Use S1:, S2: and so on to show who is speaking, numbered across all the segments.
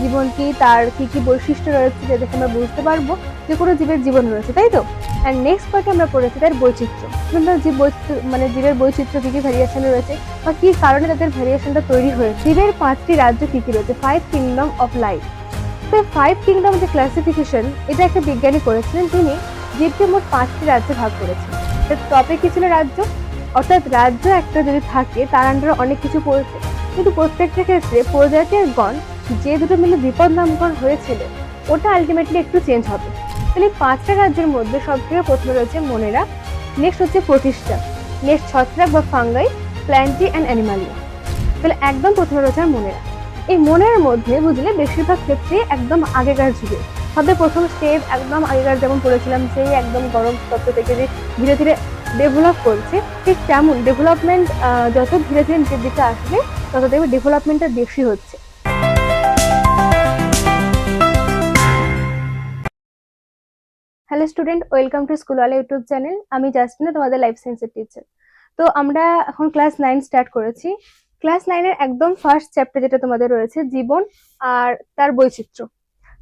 S1: জীবন কি, তার কি কি বৈশিষ্ট্য রয়েছে, যা দেখে আমরা বুঝতে পারবো যে কোনো জীবের জীবন রয়েছে, তাই তো। অ্যান্ড নেক্সট পার্টে আমরা পড়েছি তার বৈচিত্র্য, জীব বৈচিত্র্য মানে জীবের বৈচিত্র্য কি কি ভ্যারিয়েশন রয়েছে বা কি কারণে তাদের ভ্যারিয়েশনটা তৈরি হয়েছে। জীবের 5টি রাজ্য কি কি রয়েছে, 5 কিংডম অফ লাইফ। তো 5 কিংডম যে ক্লাসিফিকেশন, এটা একটা বিজ্ঞানী করেছিলেন। তিনি জীবকে মোট 5টি রাজ্যে ভাগ করেছেন। টপিক কি ছিল, রাজ্য। অর্থাৎ রাজ্য একটা যদি থাকে তার আন্ডারে অনেক কিছু পড়ছে, কিন্তু প্রত্যেকটা ক্ষেত্রে প্রজাতি আর গণ যে দুটো মিলে বিপদ নামকরণ হয়েছিল ওটা আলটিমেটলি একটু চেঞ্জ হবে। তাহলে 5টা রাজ্যের মধ্যে সব থেকে প্রথমে রয়েছে মনেরা, নেক্সট হচ্ছে প্রতিষ্ঠা, নেক্সট ছত্রাক বা ফাঙ্গাই, প্ল্যান্টি অ্যান্ড অ্যানিমালিয়া। তাহলে একদম প্রথমে রয়েছে মনেরা। এই মনের মধ্যে বুঝলে বেশিরভাগ ক্ষেত্রে একদম আগেকার যুগে হবে প্রথম স্টেপ, একদম আগেকার যেমন পড়েছিলাম সেই একদম গরম তত্ত্ব থেকে যে ধীরে ধীরে ডেভেলপ করছে, ঠিক তেমন ডেভেলপমেন্ট যত ধীরে ধীরে নিচের দিকে আসবে তত দেখবে ডেভেলপমেন্টটা বেশি হচ্ছে। হ্যালো স্টুডেন্ট, ওয়েলকাম টু স্কুলওয়ালা ইউটিউব চ্যানেল। আমি জাস্টিনা, তোমাদের লাইফ সায়েন্সের টিচার। তো আমরা এখন ক্লাস 9 স্টার্ট করেছি। ক্লাস 9-এর একদম ফার্স্ট চ্যাপ্টার যেটা তোমাদের রয়েছে জীবন আর তার বৈচিত্র্য।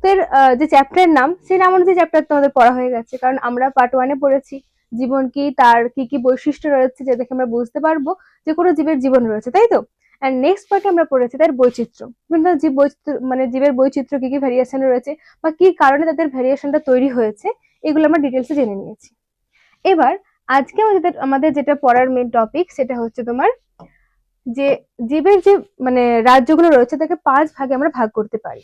S1: তো এর যে চ্যাপ্টারের নাম, সেই নাম অনুযায়ী চ্যাপ্টার তোমাদের পড়া হয়ে গেছে, কারণ আমরা পার্ট 1-এ পড়েছি জীবন কি, তার কি কি বৈশিষ্ট্য রয়েছে, যা দেখে আমরা বুঝতে পারবো যে কোনো জীবের জীবন রয়েছে, তাই তো। অ্যান্ড নেক্সট পার্টে আমরা পড়েছি তার বৈচিত্র্য, জীব বৈচিত্র্য জীবের বৈচিত্র্য কি কি ভ্যারিয়েশন রয়েছে বা কি কারণে তাদের ভ্যারিয়েশনটা তৈরি হয়েছে, এগুলো আমরা ডিটেলসে জেনে নিয়েছি। এবার আজকে আমাদের যেটা পড়ার মেন টপিক সেটা হচ্ছে তোমার যে জীবের যে রাজ্যগুলো রয়েছে তাকে 5 ভাগে আমরা ভাগ করতে পারি।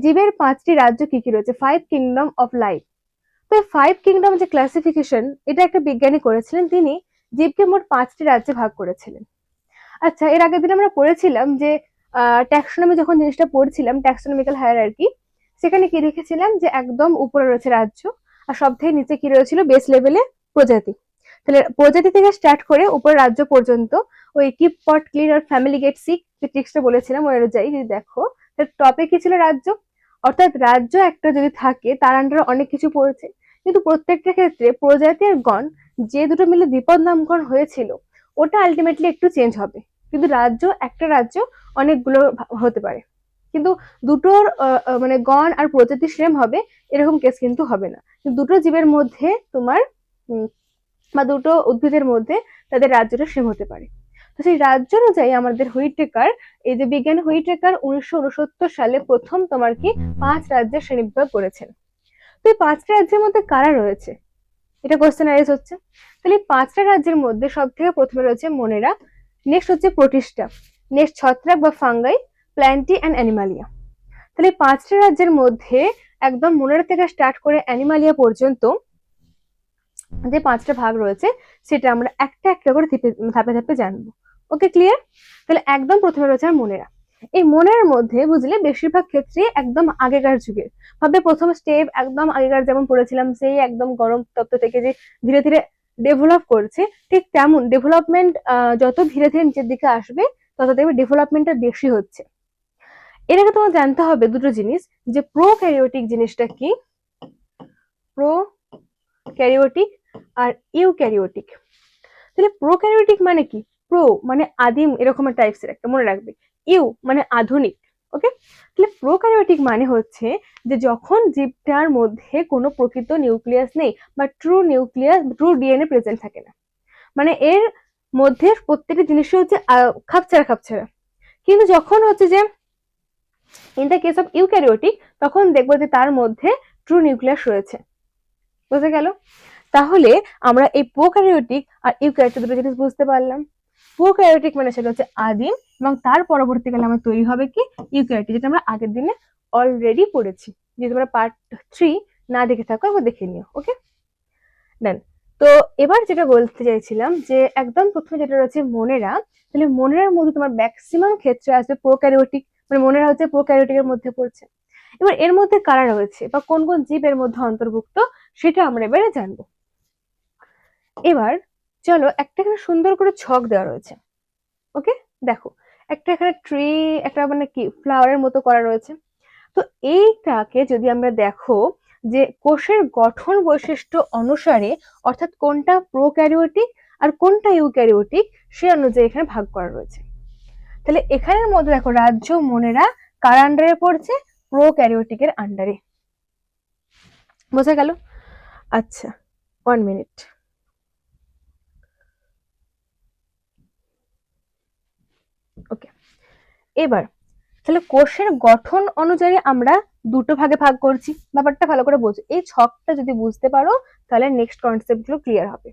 S1: জীবের 5টি রাজ্য কি কি রয়েছে, 5 কিংডম অফ লাইফ। তো 5 কিংডম যে ক্লাসিফিকেশন, এটা একটা বিজ্ঞানী করেছিলেন। তিনি জীবকে মোট 5টি রাজ্যে ভাগ করেছিলেন। আচ্ছা, এর আগের দিন আমরা পড়েছিলাম যে ট্যাক্সোনমি, যখন জিনিসটা পড়ছিলাম ট্যাক্সোনমিক্যাল হায়ারার্কি, সেখানে কি দেখেছিলাম যে একদম উপরে রয়েছে রাজ্য আর সব থেকে নিচে কি রয়েছিল, বেস লেভেলে প্রজাতি। তাহলে প্রজাতি থেকে স্টার্ট করে উপরে রাজ্য পর্যন্ত ওই কিপ পট ক্লিন আর ফ্যামিলি গেট সিক যে ট্রিক্সটা বলেছিলাম ওই অনুযায়ী যদি দেখো, টপে কি ছিল, রাজ্য। অর্থাৎ রাজ্য একটা যদি থাকে তার আন্ডারে অনেক কিছু পড়েছে, কিন্তু প্রত্যেকটা ক্ষেত্রে প্রজাতি আর গণ যে দুটো মিলে বিপদ নামকরণ হয়েছিল ওটা আলটিমেটলি একটু চেঞ্জ হবে। কিন্তু একটা রাজ্য অনেকগুলো হতে পারে, কিন্তু দুটোর গণ আর প্রজাতি সেম হবে এরকম কেস কিন্তু হবে না। দুটো জীবের মধ্যে তোমার বা দুটো উদ্ভিদের মধ্যে তাদের রাজ্যটা সেম হতে পারে। তো সেই রাজ্য অনুযায়ী আমাদের হুইটেকার, এই যে বিজ্ঞানী হুইটেকার 1969 সালে প্রথম তোমার কি 5 রাজ্যের শ্রেণীবিভাগ করেছেন। তো এই 5টা রাজ্যের মধ্যে কারা রয়েছে, এটা কোশ্চেন আইজ হচ্ছে। তাহলে 5টা রাজ্যের মধ্যে সব থেকে প্রথমে রয়েছে মনেরা, নেক্সট হচ্ছে প্রতিষ্ঠা, নেক্সট ছত্রাক বা ফাঙ্গাই, প্ল্যান্টি অ্যান্ড অ্যানিমালিয়া। তাহলে 5টা রাজ্যের মধ্যে একদম মনেরা থেকে স্টার্ট করে অ্যানিমালিয়া পর্যন্ত যে 5টা ভাগ রয়েছে সেটা আমরা একটা একটা করে ধাপে ধাপে জানবো। ওকে, ক্লিয়ার? তাহলে একদম প্রথমে রয়েছে মনেরা। এই মনের মধ্যে বুঝলে বেশিরভাগ ক্ষেত্রে একদম আগেকার যুগের ভাবে প্রথম স্টেপ, একদম আগেকার যেমন পড়েছিলাম সেই একদম গরম তত্ত্ব থেকে যে ধীরে ধীরে ডেভেলপ করছে, ঠিক তেমন ডেভেলপমেন্ট যত ধীরে ধীরে নিচের দিকে আসবে তত দেখবে ডেভেলপমেন্টটা বেশি হচ্ছে। এর আগে তোমার জানতে হবে দুটো জিনিস, যে প্রোক্যারিওটিক জিনিসটা কি, প্রোক্যারিওটিক আর ইউক্যারিওটিক। তাহলে প্রোক্যারিওটিক মানে কি, প্রো মানে আদিম এরকম টাইপসের একটা, মনে রাখবে। ইউ মানে আধুনিক। ওকে, তাহলে প্রোক্যারিওটিক মানে হচ্ছে যে যখন জীবটার মধ্যে কোনো প্রকৃত নিউক্লিয়াস নেই বা ট্রু ডিএনএ প্রেজেন্ট থাকে না, এর মধ্যে প্রত্যেকটা জিনিসই হচ্ছে খাপছাড়া খাপছাড়া। কিন্তু যখন হচ্ছে যে in the case of eukaryotic, তখন দেখবো যে তার মধ্যে ট্রু নিউক্লিয়াস রয়েছে। বুঝে গেল? তাহলে আমরা এই প্রোক্যারিওটিক আর ইউক্যারিওটিক দুটো জিনিস বুঝতে পারলাম। প্রোক্যারিওটিক মানে সেটা হচ্ছে আদিম, এবং তার পরবর্তীকালে আমার তৈরি হবে কি, ইউক্যারিওটিক, যেটা আমরা আগের দিনে অলরেডি পড়েছি। যদি তোমরা পার্ট 3 না দেখে থাকো একবার দেখে নিও। ওকে, দেন তো এবার যেটা বলতে চাইছিলাম যে একদম প্রথমে যেটা রয়েছে মনেরা, তাহলে মনেরার মধ্যে তোমার ম্যাক্সিমাম ক্ষেত্রে আসবে প্রোক্যারিওটিক, মনেরা হচ্ছে প্রোক্যারিওটিকের মধ্যে পড়ছে। এবার এর মধ্যে কারা রয়েছে বা কোন কোন জীব এর মধ্যে অন্তর্ভুক্ত সেটা আমরা এবারে জানবো। এবার চলো, একটা এখানে সুন্দর করে ছক দেওয়া রয়েছে। ওকে, দেখো একটা এখানে ট্রি, একটা কি ফ্লাওয়ারের মতো করা রয়েছে। তো এইটাকে যদি আমরা দেখো যে কোষের গঠন বৈশিষ্ট্য অনুসারে, অর্থাৎ কোনটা প্রোক্যারিওটিক আর কোনটা ইউক্যারিওটিক সে অনুযায়ী এখানে ভাগ করা রয়েছে। তাহলে এখানের মধ্যে দেখো রাজ্য মনেরা, কার আন্ডারে পড়ছে? প্রোক্যারিওটিকের আন্ডারে। বোঝা গেল? আচ্ছা, 1 মিনিট। ওকে, এবার তাহলে কোষের গঠন অনুযায়ী আমরা দুটো ভাগে ভাগ করছি। ব্যাপারটা ভালো করে বোঝো, এই ছকটা যদি বুঝতে পারো তাহলে নেক্সট কনসেপ্ট গুলো ক্লিয়ার হবে।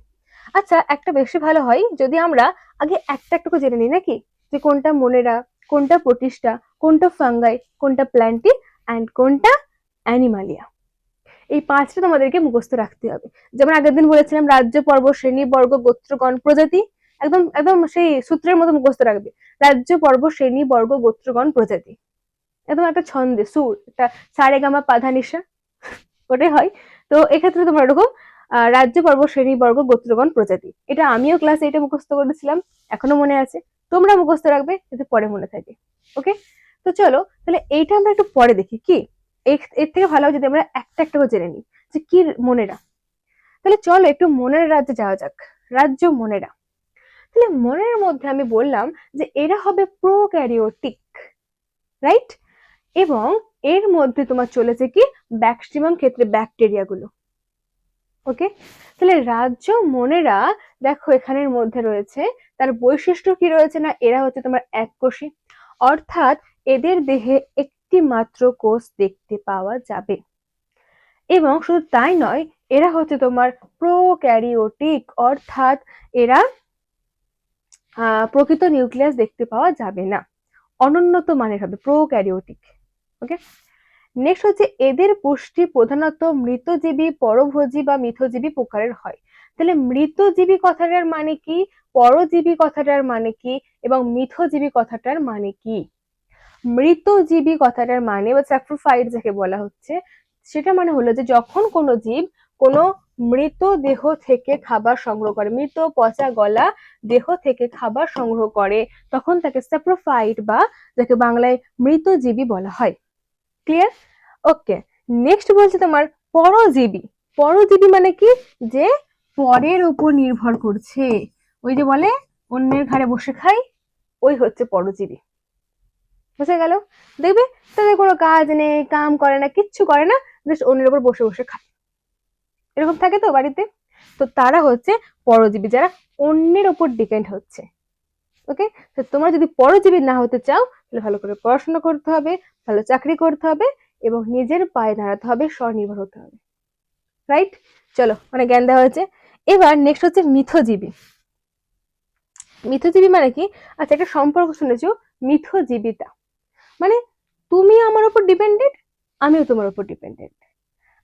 S1: আচ্ছা, একটা বেশি ভালো হয় যদি আমরা আগে একটা একটু জেনে নিই নাকি, যে কোনটা মোনেরা, কোনটা প্রোটিস্টা, কোনটা ফাঙ্গাই, কোনটা প্ল্যান্টি অ্যান্ড কোনটা অ্যানিমালিয়া। এই পাঁচটা তোমাদেরকে মুখস্থ রাখতে হবে। যেমন আগের দিন বলেছিলাম রাজ্য, পর্ব, শ্রেণী, বর্গ, গোত্রগণ, প্রজাতি। একদম একদম সেই সূত্রের মতো মুখস্থ রাখবে। রাজ্য, পর্ব, শ্রেণী, বর্গ, গোত্রগণ, প্রজাতি। একদম একটা ছন্দে সুর, একটা সারেগামা পাধানিসা, ওটাই হয়। তো এক্ষেত্রে তোমরা এরকম রাজ্য, পর্ব, শ্রেণী, বর্গ, গোত্রগণ, প্রজাতি, এটা আমিও ক্লাস 8 মুখস্থ করেছিলাম, এখনো মনে আছে। তোমরা মুখস্থ রাখবে যাতে পরে মনে থাকে। ওকে, তো চলো তাহলে এইটা আমরা একটু পরে দেখি কি এর থেকে ভালো যদি আমরা একটা একটা করে জেনে নিই যে কি মনেরা। তাহলে চলো একটু মনের রাজ্যে যাওয়া যাক। রাজ্য মনেরা, তাহলে মনের মধ্যে আমি বললাম যে এরা হবে প্রোক্যারিওটিক, রাইট? এবং এর মধ্যে তোমার চলেছে কি ম্যাক্সিমাম ক্ষেত্রে ব্যাকটেরিয়া গুলো। ওকে, তাহলে রাজ্য মনেরা দেখো এখানের মধ্যে রয়েছে, তার বৈশিষ্ট্য কি রয়েছে না, এরা হচ্ছে তোমার এককোষী, অর্থাৎ এদের দেহে একটি মাত্র কোষ দেখতে পাওয়া যাবে। এবং শুধু তাই নয়, এরা হচ্ছে তোমার প্রোক্যারিওটিক, অর্থাৎ এরা প্রকৃত নিউক্লিয়াস দেখতে পাওয়া যাবে না, অনুন্নত মানের হবে, প্রোক্যারিওটিক। ওকে, নেক্সট হচ্ছে এদের পুষ্টি প্রধানত মৃতজীবী, পরভোজী বা মিথজীবী প্রকারের হয়। তাহলে মৃতজীবী কথাটার মানে কি, পরজীবী কথাটার মানে কি, এবং মিথজীবী কথাটার মানে কি? মৃতজীবী কথাটার মানে বা স্যাপ্রোফাইট যাকে বলা হচ্ছে, সেটা মানে হলো যে যখন কোনো জীব কোনো মৃত দেহ থেকে খাবার সংগ্রহ করে, মৃত পচা গলা দেহ থেকে খাবার সংগ্রহ করে, তখন তাকে স্যাপ্রোফাইট বা যাকে বাংলায় মৃতজীবী বলা হয়। ক্লিয়ার? ওকে, নেক্সট বলছে তোমার পরজীবী। পরজীবী মানে কি, যে পরের উপর নির্ভর করছে, ওই যে বলে অন্যের ঘাড়ে বসে খাই, ওই হচ্ছে পরজীবী। বুঝে গেল? দেখবে তাদের কোনো কাজ নেই, কাম করে না, কিচ্ছু করে না, জাস্ট অন্যের উপর বসে বসে খায়, এরকম থাকে তো বাড়িতে। তো তারা হচ্ছে পরজীবী, যারা অন্যের উপর ডিপেন্ড হচ্ছে। ওকে, তো তোমরা যদি পরজীবী না হতে চাও তাহলে ভালো করে পড়াশোনা করতে হবে, ভালো চাকরি করতে হবে এবং নিজের পায়ে দাঁড়াতে হবে, স্বনির্ভর হতে হবে। রাইট? চলো, অনেক জ্ঞান দেওয়া হয়েছে। এবার নেক্সট হচ্ছে মিথজীবী। মিথজীবী মানে কি? আচ্ছা, একটা সম্পর্ক শুনেছো, মিথজীবিতা মানে তুমি আমার উপর ডিপেন্ডেন্ট, আমিও তোমার উপর ডিপেন্ডেন্ট।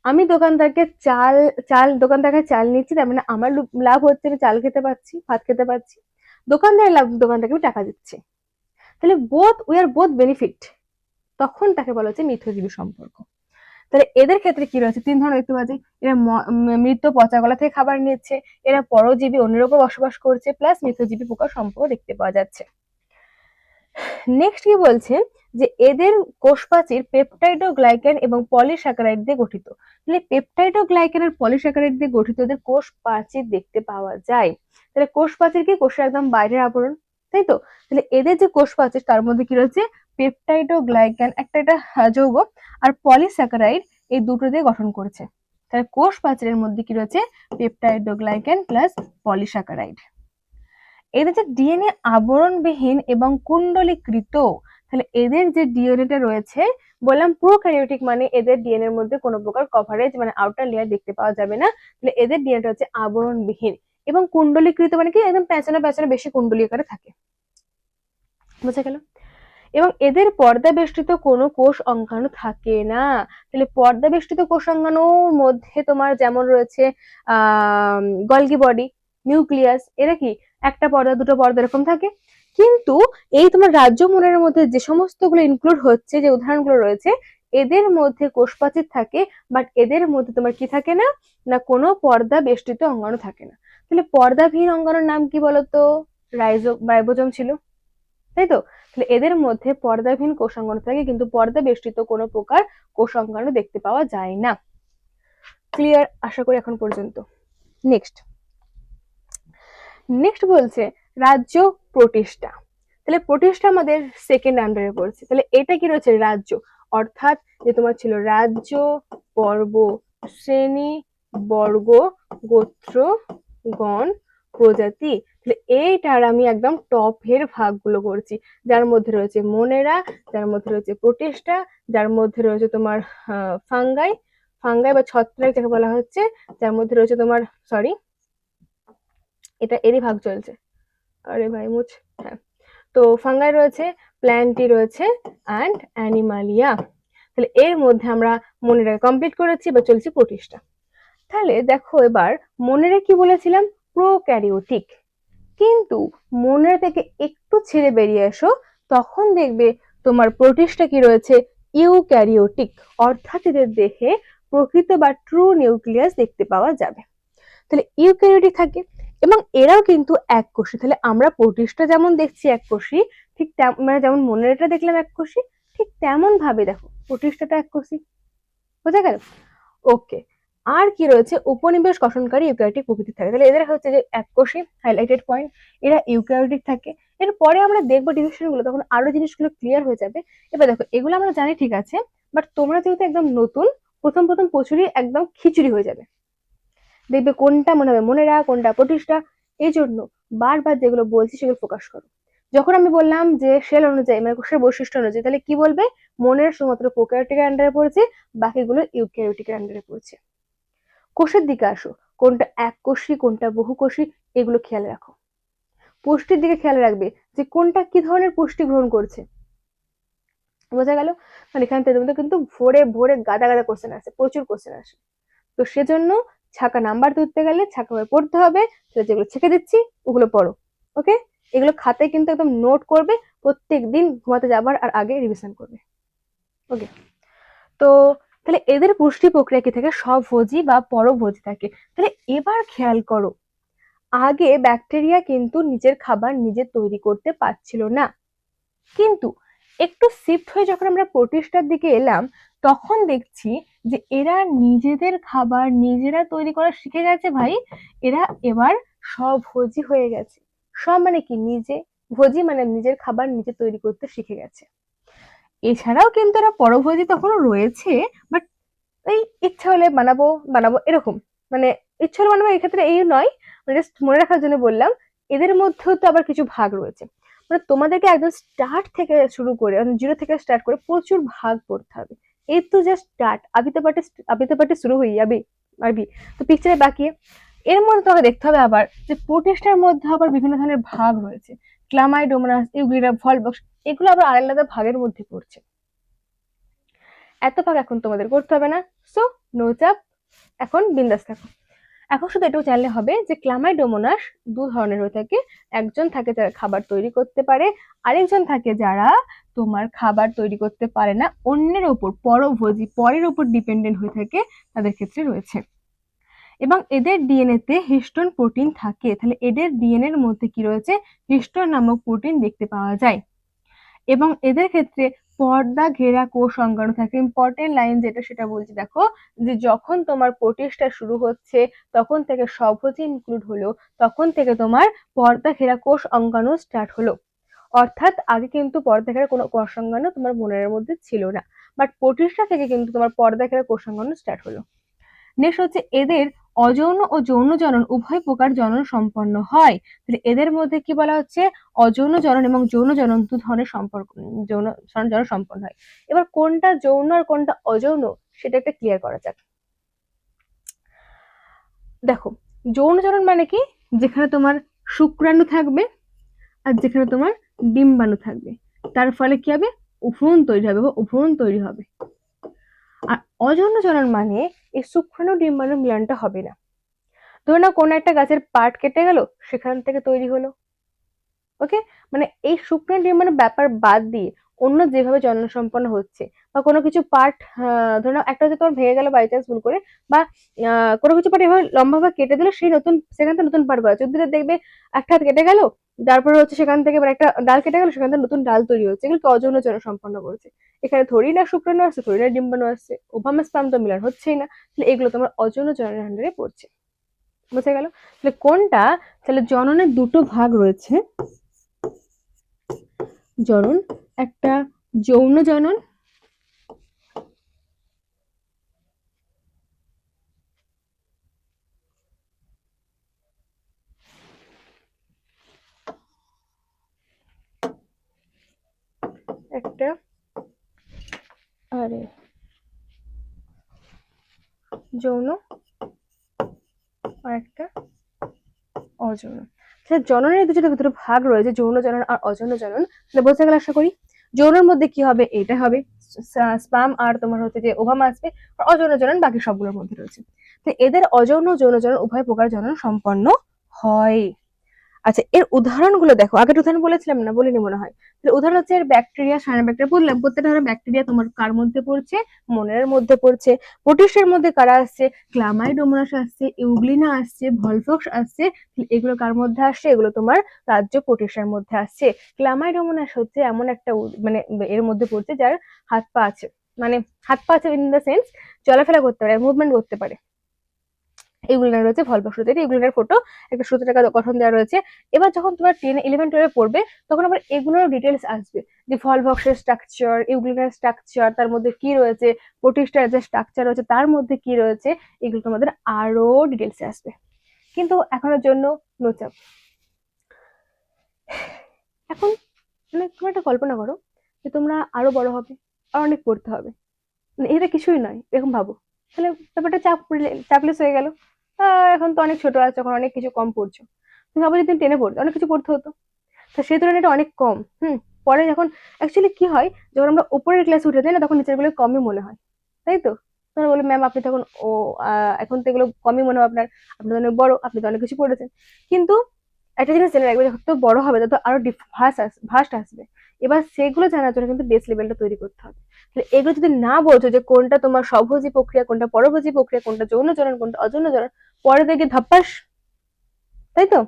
S1: আমি দোকানদারকে চাল চাল দোকানদারকে চাল নিচ্ছি, তার মানে আমার লাভ হচ্ছে, আমি চাল খেতে পাচ্ছি, ভাত খেতে পাচ্ছি। দোকানদারের লাভ, দোকানদারকে আমি টাকা দিচ্ছি। তাহলে both we are both benefit, তখন তাকে বলা হচ্ছে মিথজীবী সম্পর্ক। তাহলে এদের ক্ষেত্রে কি রয়েছে, 3 ধরনের দেখতে পাচ্ছি। এরা মৃত পচা গলা থেকে খাবার নিচ্ছে, এরা পরজীবী, অন্যের উপর বসবাস করছে, প্লাস মিথজীবী পোকার সম্পর্ক দেখতে পাওয়া যাচ্ছে। নেক্সট কি বলছে, যে এদের কোষপ্রাচীর পেপটাইড ও গ্লাইকেন এবং পলিস্যাকারাইড দিয়ে গঠিত। তাহলে পেপটাইড ও গ্লাইকেন আর পলিস্যাকারাইড দিয়ে গঠিত এদের কোষ প্রাচীর দেখতে পাওয়া যায়। তাহলে কোষ প্রাচীর কি, কোষের একদম বাইরের আবরণ, তাই তো? তাহলে এদের যে কোষ প্রাচীর তার মধ্যে কি রয়েছে, পেপটাইড ও গ্লাইকেন একটা একটা যৌগ, আর পলিস্যাকারাইড, এই দুটো দিয়ে গঠন করেছে। তাহলে কোষ প্রাচীরের মধ্যে কি রয়েছে, পেপটাইড ও গ্লাইকেন প্লাস পলিস্যাকারাইড। এদের যে ডিএনএ আবরণবিহীন এবং কুণ্ডলীকৃত, তাহলে এদের যে ডিএনএটা রয়েছে, বললাম প্রোক্যারিওটিক মানে এদের ডিএনএ এর মধ্যে কোনো প্রকার কভারেজ মানে আউটার লেয়ার দেখতে পাওয়া যাবে না। তাহলে এদের ডিএনএটা হচ্ছে আবরণবিহীন এবং কুণ্ডলীকৃত মানে কি, একদম পেঁচানো পেঁচানো বেশি কুণ্ডলী আকারে থাকে। বুঝা গেল? এবং এদের পর্দা বেষ্টিত কোনো কোষ অঙ্গাণু থাকে না। তাহলে পর্দা বেষ্টিত কোষ অঙ্গাণুর মধ্যে তোমার যেমন রয়েছে গলগি বডি, নিউক্লিয়াস, এরা কি একটা পর্দা দুটো পর্দা এরকম থাকে। কিন্তু এই তোমার রাজ্য মনের মধ্যে যে সমস্তগুলো ইনক্লুড হচ্ছে, যে উদাহরণগুলো রয়েছে, এদের মধ্যে কোষপ্রাচীর থাকে, বাট এদের মধ্যে তোমার কি থাকে না, না কোনো পর্দা বেষ্টিত অঙ্গাণু থাকে না। তাহলে পর্দাবিহীন অঙ্গাণুর নাম কি বলতো, রাইবোজোম ছিল, তাই তো? তাহলে এদের মধ্যে পর্দাবিহীন কোষাঙ্গাণু থাকে, কিন্তু পর্দা বেষ্টিত কোনো প্রকার কোষাঙ্গাণু দেখতে পাওয়া যায় না। ক্লিয়ার আশা করি এখন পর্যন্ত। নেক্সট বলছে রাজ্য প্রোটিস্টা। তাহলে তাহলে প্রোটিস্টা আমাদের সেকেন্ড আন্ডারে পড়ছে। তাহলে এটা কি রয়েছে? রাজ্য। অর্থাৎ যে তোমার ছিল রাজ্য, পর্ব, শ্রেণী, বর্গ, গোত্র, গণ, প্রজাতি। তাহলে এইটার আমি একদম টপের ভাগগুলো করছি, যার মধ্যে রয়েছে মনেরা, যার মধ্যে রয়েছে প্রোটিস্টা, যার মধ্যে রয়েছে তোমার ফাঙ্গাই, ফাঙ্গাই বা ছত্রাক যাকে বলা হচ্ছে, যার মধ্যে রয়েছে তোমার সরি এটা এরই ভাগ চলছে, আরে ভাই মুছ, হ্যাঁ। তো ফাঙ্গাই রয়েছে, প্ল্যান্টি রয়েছে অ্যান্ড অ্যানিমালিয়া। তাহলে এর মধ্যে আমরা মনেরা কমপ্লিট করেছি, বা চলছি প্রোটিস্টা। তাহলে দেখো এবার মনেরা কি বলেছিলাম? প্রোক্যারিওটিক। কিন্তু মনের থেকে একটু ছেড়ে বেরিয়ে এসো, তখন দেখবে তোমার প্রোটিস্টা কি রয়েছে? ইউক্যারিওটিক। অর্থাৎ এদের দেহে প্রকৃত বা ট্রু নিউক্লিয়াস দেখতে পাওয়া যাবে। তাহলে ইউক্যারিওটিক থাকে, এবং এরাও কিন্তু এককোষী। তাহলে আমরা প্রোটিস্টা যেমন দেখছি এককোষী, ঠিক আমরা যেমন মনেরটা দেখলাম এককোষী, ঠিক তেমন ভাবে দেখো প্রোটিস্টাটা এককোষী। বোঝা গেল? ওকে। আর কি রয়েছে? উপনিবেশ গঠনকারী ইউক্যারিওটিক প্রকৃতি থাকে। তাহলে এদের হচ্ছে যে এককোষী, হাইলাইটেড পয়েন্ট, এরা ইউক্যারিওটিক থাকে। এরপরে আমরা দেখবো ডিভিশন গুলো, তখন আরো জিনিসগুলো ক্লিয়ার হয়ে যাবে। এবার দেখো এগুলো আমরা জানি ঠিক আছে, বাট তোমরা যেহেতু একদম নতুন, প্রথম প্রথম প্রচুরই একদম খিচুড়ি হয়ে যাবে, দেখবে কোনটা মনে হবে মনেরা, কোনটা প্রতিষ্ঠা। এই জন্য বারবার যেগুলো বলছি সেগুলো ফোকাস করো। যখন আমি বললাম যে সেল অনুযায়ী মানে কোষের বৈশিষ্ট্য অনুযায়ী, তাহলে কি বলবে? মনের শুধুমাত্র প্রোক্যারিওটিকের আন্ডারে পড়েছে, বাকিগুলো ইউক্যারিওটিকের আন্ডারে পড়ছে। কোষের দিকে আসো, কোনটা এককোষী কোনটা বহুকোষী, এগুলো খেয়াল রাখো। পুষ্টির দিকে খেয়াল রাখবে যে কোনটা কি ধরনের পুষ্টি গ্রহণ করছে। বোঝা গেল? মানে এখান থেকে তোমাদের কিন্তু ভোরে ভোরে গাদা গাদা কোশ্চেন আসে, প্রচুর কোশ্চেন আসে। তো সেজন্য ছাকা নাম্বার তুলতে গেলে ছাকা ভাবে পড়তে হবে। তাহলে যেগুলো ছেঁকে দিচ্ছি ওগুলো পড়ো। ওকে? এগুলো খাতায় কিন্তু একদম নোট করবে, প্রত্যেক দিন ঘুমাতে যাবার আর আগে রিভিশন করবে। ওকে? তো তাহলে এদের পুষ্টি প্রক্রিয়া কি থাকে? স্বভোজী বা পরভোজী থাকে। তাহলে এবার খেয়াল করো, আগে ব্যাকটেরিয়া কিন্তু নিজের খাবার নিজে তৈরি করতে পারছিল না, কিন্তু একটু শিফট হয়ে যখন আমরা প্রোটিস্টার দিকে এলাম, তখন দেখছি যে এরা নিজেদের খাবার নিজেরা তৈরি করা শিখে গেছে ভাই। এরা এবার স্বভোজী হয়ে গেছে। সব মানে কি? নিজে, ভোজী মানে নিজের খাবার নিজে তৈরি করতে শিখে গেছে। এছাড়াও কিন্তু এরা পরভোজী তখনও রয়েছে, বাট এই ইচ্ছা হলে বানাবো বানাবো এরকম, মানে ইচ্ছা হলে বানাবো, এক্ষেত্রে এই নয়, জাস্ট মনে রাখার জন্য বললাম। এদের মধ্যেও তো আবার কিছু ভাগ রয়েছে, মানে তোমাদেরকে একদম স্টার্ট থেকে শুরু করে, জিরো থেকে স্টার্ট করে প্রচুর ভাগ পড়তে হবে। এই তো জাস্ট স্টার্ট, আবিতে পাটে শুরু হয়ে যাবে আরবি। তো পিকচারে বাকি এর মধ্যে তোমাকে দেখতে হবে আবার যে প্রোটিস্টার মধ্যে আবার বিভিন্ন ধরনের ভাগ রয়েছে। ক্লামাইডোমোনাস, ইউগ্লিডা, ভলবক্স, এগুলো আবার আলাদা ভাগের মধ্যে পড়ছে। এত ভাগ এখন তোমাদের করতে হবে না, সো নো চাপ, এখন বিন্দাস থাকো। এখন শুধু এটুকু জানলে হবে যে ক্লামাইডোমোনাস দু ধরনের হয়ে থাকে। একজন থাকে যারা খাবার তৈরি করতে পারে, আরেকজন থাকে যারা তোমার খাবার তৈরি করতে পারে না, অন্যের ওপর পরভোজী, পরের ওপর ডিপেন্ডেন্ট হয়ে থাকে, তাদের ক্ষেত্রে রয়েছে। এবং এদের ডিএনএ তে হিস্টোন প্রোটিন থাকে। তাহলে এদের ডিএনএ এর মধ্যে কি রয়েছে? হিস্টোন নামক প্রোটিন দেখতে পাওয়া যায়। এবং এদের ক্ষেত্রে পর্দা ঘেরা কোষ অঙ্গাণু থাকে। ইম্পর্টেন্ট লাইন যেটা সেটা বলছি দেখো, যে যখন তোমার প্রোটিস্টা শুরু হচ্ছে তখন থেকে স্বভোজী ইনক্লুড হলো, তখন থেকে তোমার পর্দা ঘেরা কোষ অঙ্গাণু স্টার্ট হলো। অর্থাৎ আগে কিন্তু পর্দা ঘেরা কোনো কোষ অঙ্গাণু তোমার মনের মধ্যে ছিল না, বাট প্রোটিস্টা থেকে কিন্তু তোমার পর্দা ঘেরা কোষ অঙ্গাণু স্টার্ট হলো। নেক্সট হচ্ছে এদের অযৌন ও যৌন জনন উভয় প্রকার জনন সম্পন্ন হয়। তাহলে এদের মধ্যে কি বলা হচ্ছে? অযৌন জনন এবং যৌন জনন দু ধরনের সম্পর্ক, যৌন জনন সম্পন্ন হয়। এবার কোনটা যৌন আর কোনটা অযৌন সেটা একটা ক্লিয়ার করা যাক। দেখো যৌন জনন মানে কি? যেখানে তোমার শুক্রাণু থাকবে আর যেখানে তোমার ডিম্বাণু থাকবে, তার ফলে কি হবে? ভ্রূণ তৈরি হবে বা ভ্রূণ তৈরি হবে। আর অযৌন জনন মানে এই শুক্রাণু ডিম্বাণু মিলনটা হবে না। ধরো না কোনো একটা গাছের পাট কেটে গেল, সেখান থেকে তৈরি হলো। ওকে? মানে এই শুক্রাণু ডিম্বাণুর ব্যাপার বাদ দিয়ে অন্য যেভাবে জনন সম্পন্ন হচ্ছে, বা কোনো কিছু পার্ট, ধরো একটা হচ্ছে তোমার ভেঙে গেল বাই চান্স ভুল করে, বা কোনো কিছু পার্ট এভাবে লম্বাভাবে কেটে দিল, সেই নতুন সেখান থেকে নতুন পার্ট গজাচ্ছে। উদ্ভিদের দেখবে একটা হাত কেটে গেল, তারপরে হচ্ছে সেখান থেকে একটা ডাল কেটে গেল, সেখান থেকে নতুন ডাল তৈরি হচ্ছে। এগুলো অযৌন জনন সম্পন্ন করছে। এখানে থোড়ি না শুক্রাণু আসছে, থোড়ি না ডিম্বাণু আসছে, ওভামা স্পাম তো মিলন হচ্ছেই না। তাহলে এগুলো তোমার অযৌন জননের আন্ডারে পড়ছে। বোঝা গেল? তাহলে কোনটা? তাহলে জননের দুটো ভাগ রয়েছে, জনন, একটা যৌন জনন, একটা আরে যৌন আর একটা অযৌন। জননের দুটো ভিতরে ভাগ রয়েছে, যৌন জনন আর অযৌন জনন। তাহলে বোঝা গেল আশা করি। যৌনের মধ্যে কি হবে, এটা হবে স্পাম আর তোমার হচ্ছে যে ওভামা আসবে, আর অযৌন জনন বাকি সবগুলোর মধ্যে রয়েছে। তো এদের অযৌন যৌন জনন উভয় প্রকার জনন সম্পন্ন হয়। আচ্ছা, এর উদাহরণগুলো দেখো। আগের উদাহরণ বলেছিলাম না, বলিনি মনে হয়। উদাহরণ হচ্ছে এর ব্যাকটেরিয়া, সায়ানোব্যাকটেরিয়া বললাম। প্রত্যেকটা ধরো ব্যাকটেরিয়া তোমার কার মধ্যে পড়ছে, মনের মধ্যে পড়ছে। প্রোটিস্টের মধ্যে কারা আসছে, ক্লামাইডোমোনাস আসছে, ইউগ্লিনা আসছে, ভলফক্স আসছে। এগুলো কার মধ্যে আসছে, এগুলো তোমার রাজ্য প্রোটিস্টের মধ্যে আসছে। ক্লামাইডোমোনাস হচ্ছে এমন একটা মানে এর মধ্যে পড়ছে যার হাত পা আছে, মানে হাত পা আছে ইন দ্য সেন্স চলাফেরা করতে পারে, মুভমেন্ট করতে পারে। ইউগ্লিনার রয়েছে, ভলফক্স রয়েছে। ইউগ্লিনার ফটো একটা 17 টাকা গঠন দেওয়া রয়েছে। এবার যখন তোমার 10 11 12 পড়বে তখন আবার এগুলোর ডিটেলস আসবে, যে ভলফক্সের স্ট্রাকচার, ইউগ্লিনার স্ট্রাকচার, তার মধ্যে কি রয়েছে, প্রোটিস্টার যে স্ট্রাকচার রয়েছে তার মধ্যে কি রয়েছে, এগুলো তোমাদের আরো ডিটেলস আসবে। কিন্তু এখনের জন্য নো চাপ। এখন মানে তুমি একটা কল্পনা করো যে তোমরা আরো বড় হবে, আর অনেক পড়তে হবে, মানে এটা কিছুই নয় এরকম ভাবো। তাহলে ব্যাপারটা চাপলেস হয়ে গেল। এখন তো অনেক ছোট আছে, যখন অনেক কিছু কম পড়ছো। তুমি ভাবো যদি তুমি টেনে পড়তে অনেক কিছু পড়তে হতো, তো সেই তুলনায় এটা অনেক কম। পরে যখন অ্যাকচুয়ালি কি হয়, যখন আমরা উপরের ক্লাসে উঠে যাই না, তখন নিচের গুলো কমই মনে হয়, তাই তো? তোমরা বলে ম্যাম আপনি তখন এখন তো এগুলো কমই মনে হয় আপনার, আপনি তো অনেক বড়, আপনি তো অনেক কিছু পড়েছেন। কিন্তু একটা জিনিস জেনে রাখবে, যত বড় হবে তত আরো ভাস্ট আসবে। এবার সেগুলো জানার জন্য কিন্তু বেস লেভেলটা তৈরি করতে হবে। তাহলে এগুলো যদি না বলছো যে কোনটা তোমার স্বভোজী প্রক্রিয়া, কোনটা পরভোজী প্রক্রিয়া, কোনটা যৌন জনন, কোনটা অযৌন জনন, পরে দেখে ধাপ্পাস, তাই তো?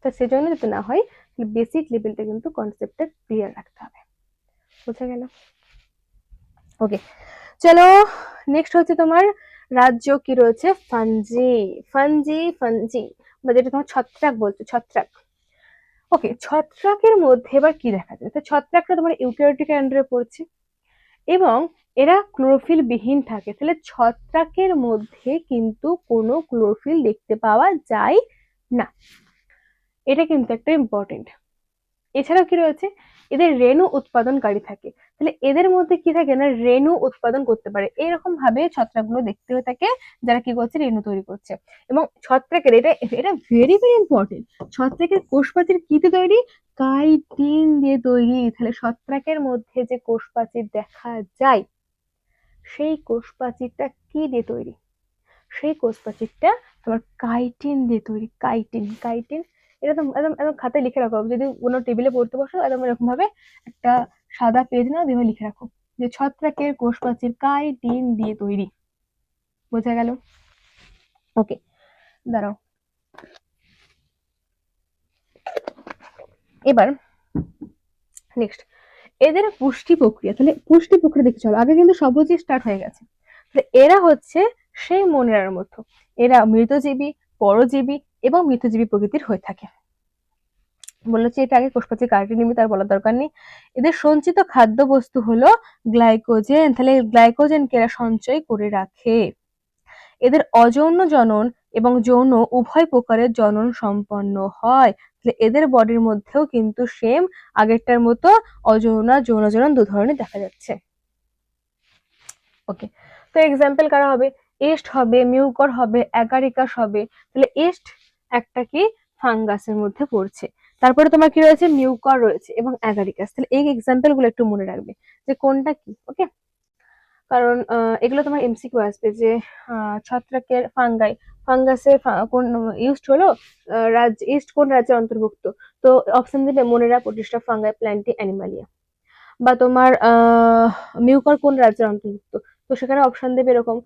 S1: তো সেজন্য যাতে না হয়, বেসিক লেভেলটা কিন্তু কনসেপ্টটা ক্লিয়ার রাখতে হবে। বোঝা গেল? ওকে, চলো নেক্সট হচ্ছে তোমার রাজ্য কি রয়েছে, ফানজি। ফানজি বা যেটা তোমার ছত্রাক বলছো, ছত্রাক। ওকে, ছত্রাকের মধ্যে এবার কি দেখা যায়, তো ছত্রাকটা তোমার ইউক্যারিওটিক আন্ডারে পড়ছে এবং এরা ক্লোরোফিল বিহীন থাকে। তাহলে ছত্রাকের মধ্যে কিন্তু কোনো ক্লোরোফিল দেখতে পাওয়া যায় না, এটা কিন্তু একটা ইম্পর্টেন্ট। এছাড়াও কি রয়েছে, এদের রেণু উৎপাদনকারী থাকে। তাহলে এদের মধ্যে কি থাকে না, রেণু উৎপাদন করতে পারে। এরকম ভাবে ছত্রাকগুলো দেখতে হয়ে থাকে, যারা কি করছে, রেণু তৈরি করছে। এবং ছত্রাকের এটা এটা ভেরি ভেরি ইম্পর্টেন্ট, ছত্রাকের কোষপ্রাচীর কিতে তৈরি, কাইটিন দিয়ে তৈরি। তাহলে ছত্রাকের মধ্যে যে কোষপ্রাচীর দেখা যায়, সেই কোষপ্রাচীরটা কি দিয়ে তৈরি, সেই কোষপ্রাচীরটা তোমার কাইটিন দিয়ে তৈরি। কাইটিন, কাইটিন এটা তো একদম একদম খাতায় লিখে রাখো, যদি কোনো টেবিলে পড়তে বসো একদম এরকম ভাবে একটা সাদা পেজ নাও, দিয়ে লিখে রাখো যে ছত্রাকের কোষপ্রাচীর কাইটিন দিয়ে তৈরি। বোঝা গেল? ওকে, দাঁড়াও। এবার নেক্সট এদের পুষ্টি প্রক্রিয়া। তাহলে পুষ্টি প্রক্রিয়া দেখে চলো, আগে কিন্তু সবুজ স্টার্ট হয়ে গেছে। তাহলে এরা হচ্ছে সেই মনেরার মতো, এরা মৃতজীবী, পরজীবী এবং মৃতজীবী প্রকৃতির হয়ে থাকে। বলেছি এটা আগে, কোষপ্রাচীর কার্টি নিবি, তার বলার দরকার নেই। এদের সঞ্চিত খাদ্য বস্তু হলো গ্লাইকোজেন। তাহলে গ্লাইকোজেনকে এরা সঞ্চয় করে রাখে। এদের অযৌন জনন এবং যৌন উভয় প্রকারের জনন সম্পন্ন হয়। তাহলে এদের বডির মধ্যেও কিন্তু সেম আগেরটার মতো অযৌন যৌন জনন দু ধরনের দেখা যাচ্ছে। ওকে, তো এক্সাম্পল কারা হবে, এস্ট হবে, মিউকর হবে, অ্যাগারিকাস হবে। তাহলে এস্ট একটা কি ফাঙ্গাসের মধ্যে পড়ছে। তারপরে তোমার কি রয়েছে, মিউকর রয়েছে এবং অ্যাগারিকাস। তাহলে এই এক্সাম্পল গুলো একটু মনে রাখবে যে কোনটা কি। ওকে, কারণ এগুলো তোমার এমসিকিউ আসবে যে ছত্রাকের ফাঙ্গাসের কোন ইউজড হলো, রাজ্য ইস্ট কোন রাজ্যের অন্তর্ভুক্ত। তো অপশন দিবে মনেরা, প্রোটিস্টা, ফাঙ্গাই, প্ল্যান্টি, অ্যানিমালিয়া। বা তোমার মিউকর কোন রাজ্যের অন্তর্ভুক্ত, তো সেখানে অপশন দেবে এরকম